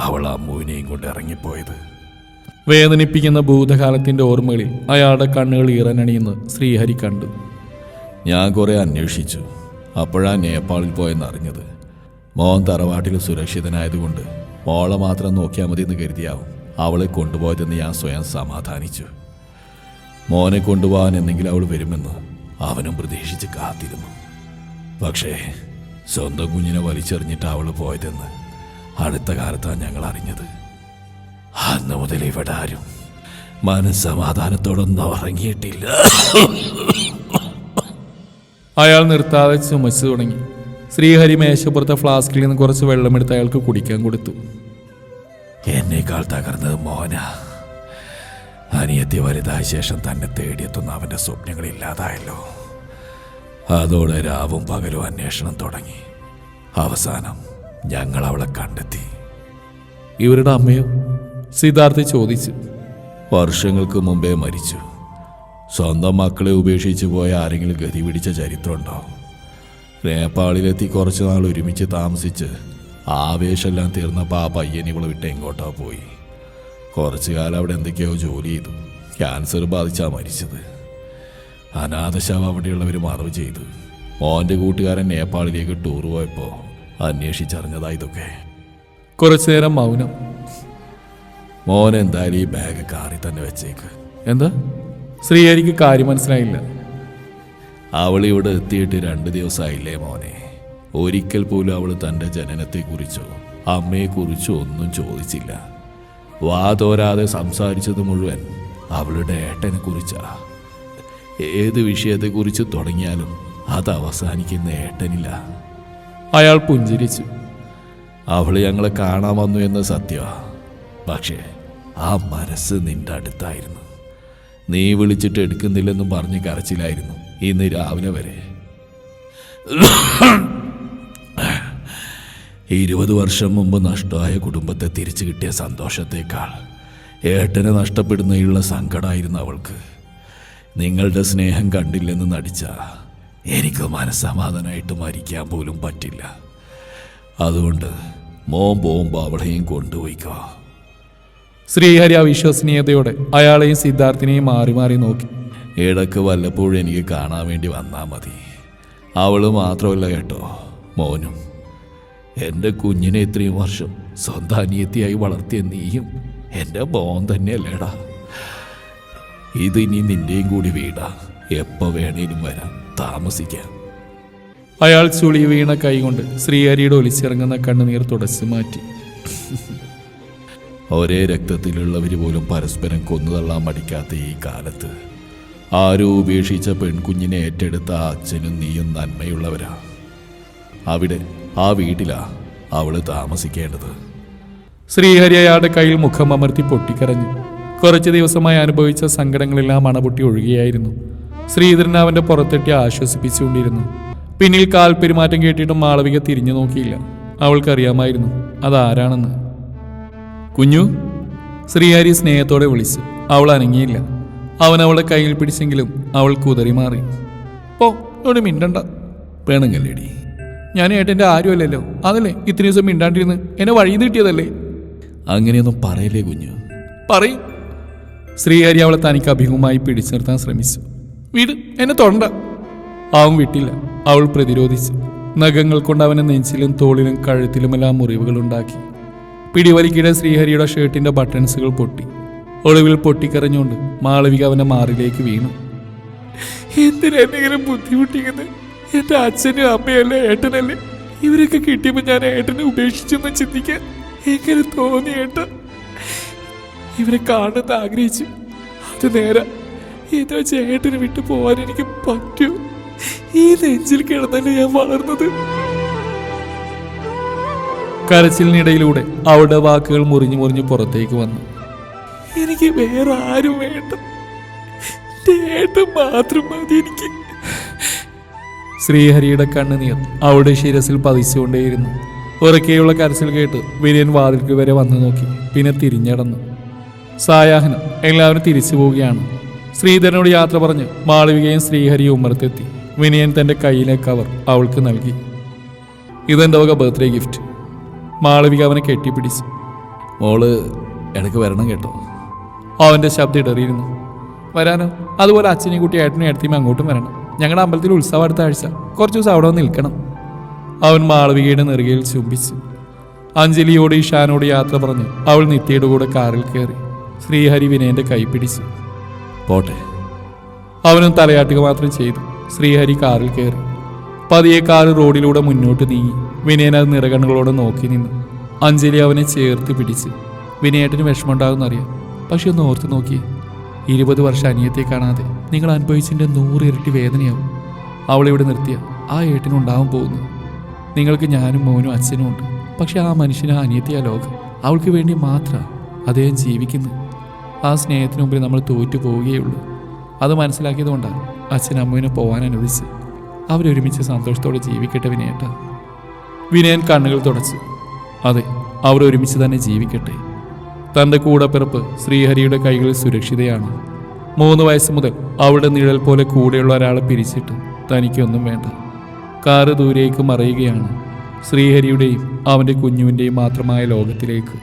അവൾ അമ്മുവിനെയും കൊണ്ട് ഇറങ്ങിപ്പോയത്. വേദനിപ്പിക്കുന്ന ഭൂതകാലത്തിൻ്റെ ഓർമ്മകളിൽ അയാളുടെ കണ്ണുകൾ ഈറനണിയെന്ന് ശ്രീഹരി കണ്ടു. ഞാൻ കുറേ അന്വേഷിച്ചു. അപ്പോഴാണ് നേപ്പാളിൽ പോയെന്നറിഞ്ഞത്. മോൻ തറവാട്ടിൽ സുരക്ഷിതനായതുകൊണ്ട് മോളെ മാത്രം നോക്കിയാൽ മതി എന്ന് കരുതിയാവും അവളെ കൊണ്ടുപോയതെന്ന് ഞാൻ സ്വയം സമാധാനിച്ചു. മോനെ കൊണ്ടുപോകാൻ എന്തെങ്കിലും അവൾ വരുമെന്ന് അവനും പ്രതീക്ഷിച്ച് കാത്തിരുന്നു. പക്ഷേ സ്വന്തം കുഞ്ഞിനെ വലിച്ചെറിഞ്ഞിട്ട് അവൾ പോയതെന്ന് അടുത്ത കാലത്താണ് ഞങ്ങൾ അറിഞ്ഞത്. അന്ന് മുതൽ ഇവിടെ ആരും മനസ്സമാധാനത്തോടൊന്നും ഉറങ്ങിയിട്ടില്ല. അയാൾ നിർത്താതെ ചുമച്ചു തുടങ്ങി. ശ്രീഹരി മേശപ്പുറത്തെ ഫ്ലാസ്കിൽ നിന്ന് കുറച്ച് വെള്ളമെടുത്ത് അയാൾക്ക് കുടിക്കാൻ കൊടുത്തു. എന്നേക്കാൾ തകർന്നത് മോന. അനിയത്തി വലുതായ ശേഷം തന്നെ തേടിയെത്തുന്ന അവൻ്റെ സ്വപ്നങ്ങളില്ലാതായല്ലോ. അതോടെ രാവും പകലും അന്വേഷണം തുടങ്ങി. അവസാനം ഞങ്ങൾ അവളെ കണ്ടെത്തി. ഇവരുടെ അമ്മയോ? സിദ്ധാർത്ഥ് ചോദിച്ചു. വർഷങ്ങൾക്ക് മുമ്പേ മരിച്ചു. സ്വന്തം മക്കളെ ഉപേക്ഷിച്ച് പോയ ആരെങ്കിലും ഗതി പിടിച്ച ചരിത്രമുണ്ടോ? നേപ്പാളിലെത്തി കുറച്ചു നാൾ ഒരുമിച്ച് താമസിച്ച് ആവേശമെല്ലാം തീർന്നപ്പോൾ ആ പയ്യൻ ഇവളെ വിട്ട് എങ്ങോട്ടാ പോയി. കുറച്ചു കാലം അവിടെ എന്തൊക്കെയോ ജോലി ചെയ്തു. ക്യാൻസർ ബാധിച്ചാ മരിച്ചത്. അനാഥശവം അവിടെയുള്ളവർ മറവ് ചെയ്തു. മോൻ്റെ കൂട്ടുകാരൻ നേപ്പാളിലേക്ക് ടൂർ പോയപ്പോൾ അന്വേഷിച്ചറിഞ്ഞതാ ഇതൊക്കെ. കുറച്ചു നേരം മൗനം. മോൻ എന്തായാലും ഈ ബാഗ് കാറിൽ തന്നെ വെച്ചേക്ക്. എന്താ? ശ്രീഹരിക്ക് കാര്യം മനസ്സിലായില്ല. അവൾ ഇവിടെ എത്തിയിട്ട് 2 ദിവസമായില്ലേ മോനെ. ഒരിക്കൽ പോലും അവൾ തൻ്റെ ജനനത്തെക്കുറിച്ചോ അമ്മയെക്കുറിച്ചോ ഒന്നും ചോദിച്ചില്ല. വാതോരാതെ സംസാരിച്ചത് മുഴുവൻ അവളുടെ ഏട്ടനെ കുറിച്ചാ. ഏത് വിഷയത്തെക്കുറിച്ച് തുടങ്ങിയാലും അത് അവസാനിക്കുന്ന ഏട്ടനില്ല. അയാൾ പുഞ്ചിരിച്ചു. അവൾ ഞങ്ങളെ കാണാൻ വന്നു എന്ന് സത്യമാ. പക്ഷേ ആ മനസ്സ് നിന്റെ അടുത്തായിരുന്നു. നീ വിളിച്ചിട്ട് എടുക്കുന്നില്ലെന്നും പറഞ്ഞ് കരച്ചിലായിരുന്നു ഇന്ന് രാവിലെ വരെ. 20 വർഷം മുമ്പ് നഷ്ടമായ കുടുംബത്തെ തിരിച്ചു കിട്ടിയ സന്തോഷത്തേക്കാൾ ഏട്ടനെ നഷ്ടപ്പെടുന്നതിലുള്ള സങ്കടമായിരുന്നു അവൾക്ക്. നിങ്ങളുടെ സ്നേഹം കണ്ടില്ലെന്ന് നടിച്ച എനിക്ക് മനസ്സമാധാനമായിട്ട് മരിക്കാൻ പോലും പറ്റില്ല. അതുകൊണ്ട് മോൻ പോകുമ്പോൾ അവളെയും കൊണ്ടുപോയിക്കോ. ശ്രീഹരി അവിശ്വസനീയതയോടെ അയാളെയും സിദ്ധാർത്ഥിനെയും മാറി മാറി നോക്കി. ഇടക്ക് വല്ലപ്പോഴും എനിക്ക് കാണാൻ വേണ്ടി വന്നാൽ മതി. അവള് മാത്രമല്ല കേട്ടോ, മോനും. എൻ്റെ കുഞ്ഞിനെ ഇത്രയും വർഷം സ്വന്തം അനിയത്തിയായി വളർത്തിയ നീയും എൻ്റെ മോൻ തന്നെയല്ലേടാ. ഇതിനി നിന്റെയും കൂടി വീടാ. എപ്പോൾ വേണേലും വരാം, താമസിക്കാം. അയാൾ ചുളി വീണ കൈകൊണ്ട് ശ്രീഹരിയുടെ ഒലിച്ചിറങ്ങുന്ന കണ്ണുനീർ തുടച്ചു മാറ്റി. ഒരേ രക്തത്തിലുള്ളവർ പോലും പരസ്പരം കൊന്നുതള്ളാൻ മടിക്കാത്ത ഈ കാലത്ത് ആരോ ഉപേക്ഷിച്ച പെൺകുഞ്ഞിനെ ഏറ്റെടുത്ത അച്ഛനും നീയും നന്മയുള്ളവരാ. അവിടെ ആ വീട്ടിലാ അവള് താമസിക്കേണ്ടത്. ശ്രീഹരി അയാളുടെ കയ്യിൽ മുഖം അമർത്തി പൊട്ടിക്കരഞ്ഞു. കുറച്ചു ദിവസമായി അനുഭവിച്ച സങ്കടങ്ങളെല്ലാം അണപൊട്ടി ഒഴുകിയായിരുന്നു. ശ്രീധരൻ അവന്റെ പുറത്തെട്ടി ആശ്വസിപ്പിച്ചുകൊണ്ടിരുന്നു. പിന്നിൽ കാൽ പെരുമാറ്റം കേട്ടിട്ടും മാളവിക തിരിഞ്ഞു നോക്കിയില്ല. അവൾക്കറിയാമായിരുന്നു അതാരാണെന്ന്. കുഞ്ഞു, ശ്രീഹരി സ്നേഹത്തോടെ വിളിച്ചു. അവൾ അനങ്ങിയില്ല. അവൻ അവളുടെ കയ്യിൽ പിടിച്ചെങ്കിലും അവൾ കുതറി മാറി. പോ, ഇവിടെ മിണ്ടണ്ട. വേണമെങ്കിലേടി, ഞാൻ ഏട്ടൻ്റെ ആരുമല്ലല്ലോ. അതല്ലേ ഇത്രയും ദിവസം മിണ്ടാണ്ടിരുന്ന് എന്നെ വഴിയിൽ നിന്ന് കിട്ടിയതല്ലേ. അങ്ങനെയൊന്നും പറയല്ലേ കുഞ്ഞു. പറയും. ശ്രീഹരി അവളെ തനിക്ക് അഭിമുഖമായി പിടിച്ചു നിർത്താൻ ശ്രമിച്ചു. വീട് എന്നെ തൊണ്ട. അവൻ വിട്ടില്ല. അവൾ പ്രതിരോധിച്ചു. നഖങ്ങൾ കൊണ്ട് അവനെ നെഞ്ചിലും തോളിലും കഴുത്തിലുമെല്ലാം മുറിവുകളുണ്ടാക്കി. പിടിവലിക്കിടെ ശ്രീഹരിയുടെ ഷർട്ടിന്റെ ബട്ടൺസുകൾ പൊട്ടി. ഒടുവിൽ പൊട്ടിക്കരഞ്ഞുകൊണ്ട് മാളവിക അവന്റെ മാറിലേക്ക് വീണു. എന്തിനെന്തെങ്കിലും ബുദ്ധിമുട്ടിക്കുന്നത്? എന്റെ അച്ഛനും അമ്മയല്ലേ ഏട്ടനല്ലേ? ഇവരൊക്കെ കിട്ടിയപ്പോ ഞാൻ ഏട്ടനെ ഉപേക്ഷിച്ചെന്ന് ചിന്തിക്കാൻ എങ്ങനെ തോന്നി ഏട്ട? ഇവരെ കാണുന്ന ആഗ്രഹിച്ചു. അത് നേരെ ഏതോ ചേട്ടനെ വിട്ടു പോവാൻ എനിക്ക് പറ്റൂ? ഈ നെഞ്ചിൽ കിടന്നല്ലേ ഞാൻ വളർന്നത്. കരച്ചിലിനിടയിലൂടെ അവളുടെ വാക്കുകൾ മുറിഞ്ഞു മുറിഞ്ഞു പുറത്തേക്ക് വന്നു. എനിക്ക് വേറെ ആരും വേണ്ട, ഏട്ടൻ മാത്രം മതി എനിക്ക്. ശ്രീഹരിയുടെ കണ്ണുനീർ അവളുടെ ശിരസിൽ പതിച്ചുകൊണ്ടേയിരുന്നു. ഉറക്കെയുള്ള കരച്ചിൽ കേട്ട് വിനയൻ വാതിൽക്ക് വരെ വന്നു നോക്കി. പിന്നെ തിരിഞ്ഞടന്നു. സായാഹ്നം. എല്ലാവരും തിരിച്ചു പോവുകയാണ്. ശ്രീധരനോട് യാത്ര പറഞ്ഞ് മാളവികയും ശ്രീഹരിയും ഉമ്മറത്തെത്തി. വിനയൻ തന്റെ കയ്യിലെ കവർ അവൾക്ക് നൽകി. ഇതെന്റെ വക ബർത്ത്ഡേ ഗിഫ്റ്റ്. മാളവിക അവനെ കെട്ടിപ്പിടിച്ചു. മോള് ഇടയ്ക്ക് വരണം കേട്ടോ. അവന്റെ ശബ്ദം ഇടറിയിരുന്നു. വരാനോ? അതുപോലെ അച്ഛനെയും കുട്ടി ഏട്ടനും ഏട്ടത്തിയും അങ്ങോട്ടും വരണം. ഞങ്ങളുടെ അമ്പലത്തിൽ ഉത്സവം അടുത്ത ആഴ്ച. കുറച്ച് ദിവസം അവിടെ നിൽക്കണം. അവൻ മാളവികയുടെ നെറുകയിൽ ചുംബിച്ചു. അഞ്ജലിയോട് ഇഷാനോട് യാത്ര പറഞ്ഞ് അവൾ നിത്യയുടെ കൂടെ കാറിൽ കയറി. ശ്രീഹരി വിനയന്റെ കൈ പിടിച്ചു. പോട്ടെ. അവനും തലയാട്ടുക മാത്രം ചെയ്തു. ശ്രീഹരി കാറിൽ കയറി. പതിയെ കാറ് റോഡിലൂടെ മുന്നോട്ട് നീങ്ങി. വിനയൻ അത് നിറകണ്ണുകളോടെ നോക്കി നിന്നു. അഞ്ജലി അവനെ ചേർത്ത് പിടിച്ച്. വിനയേട്ടന് വിഷമമുണ്ടാകുന്നറിയാം, പക്ഷെ ഒന്ന് ഓർത്ത് നോക്കിയേ. 20 വർഷം അനിയത്തെ കാണാതെ നിങ്ങൾ അനുഭവിച്ചതിൻ്റെ 100 ഇരട്ടി വേദനയാവും അവളിവിടെ നിർത്തിയ ആ ഏട്ടനുണ്ടാവാൻ പോകുന്നു. നിങ്ങൾക്ക് ഞാനും മോനും അച്ഛനും ഉണ്ട്. പക്ഷെ ആ മനുഷ്യന് അനിയത്തിയ ലോകം. അവൾക്ക് വേണ്ടി മാത്രമാണ് അദ്ദേഹം ജീവിക്കുന്നത്. ആ സ്നേഹത്തിന് മുമ്പിൽ നമ്മൾ തോറ്റു പോവുകയുള്ളൂ. അത് മനസ്സിലാക്കിയതുകൊണ്ടാണ് അച്ഛൻ അമ്മുവിനെ പോകാൻ അനുവദിച്ച്. അവരൊരുമിച്ച് സന്തോഷത്തോടെ ജീവിക്കട്ടെ വിനയേട്ടാ. വിനയൻ കണ്ണുകൾ തുടച്ചു. അതെ, അവർ ഒരുമിച്ച് തന്നെ ജീവിക്കട്ടെ. തൻ്റെ കൂടപ്പിറപ്പ് ശ്രീഹരിയുടെ കൈകളിൽ സുരക്ഷിതയാണ്. 3 വയസ്സ് മുതൽ അവളുടെ നിഴൽ പോലെ കൂടെയുള്ള ഒരാളെ പിരിച്ചിട്ട് തനിക്കൊന്നും വേണ്ട. കാറ് ദൂരേക്ക് മറയുകയാണ്. ശ്രീഹരിയുടെയും അവൻ്റെ കുഞ്ഞുവിൻ്റെയും മാത്രമായ ലോകത്തിലേക്ക്.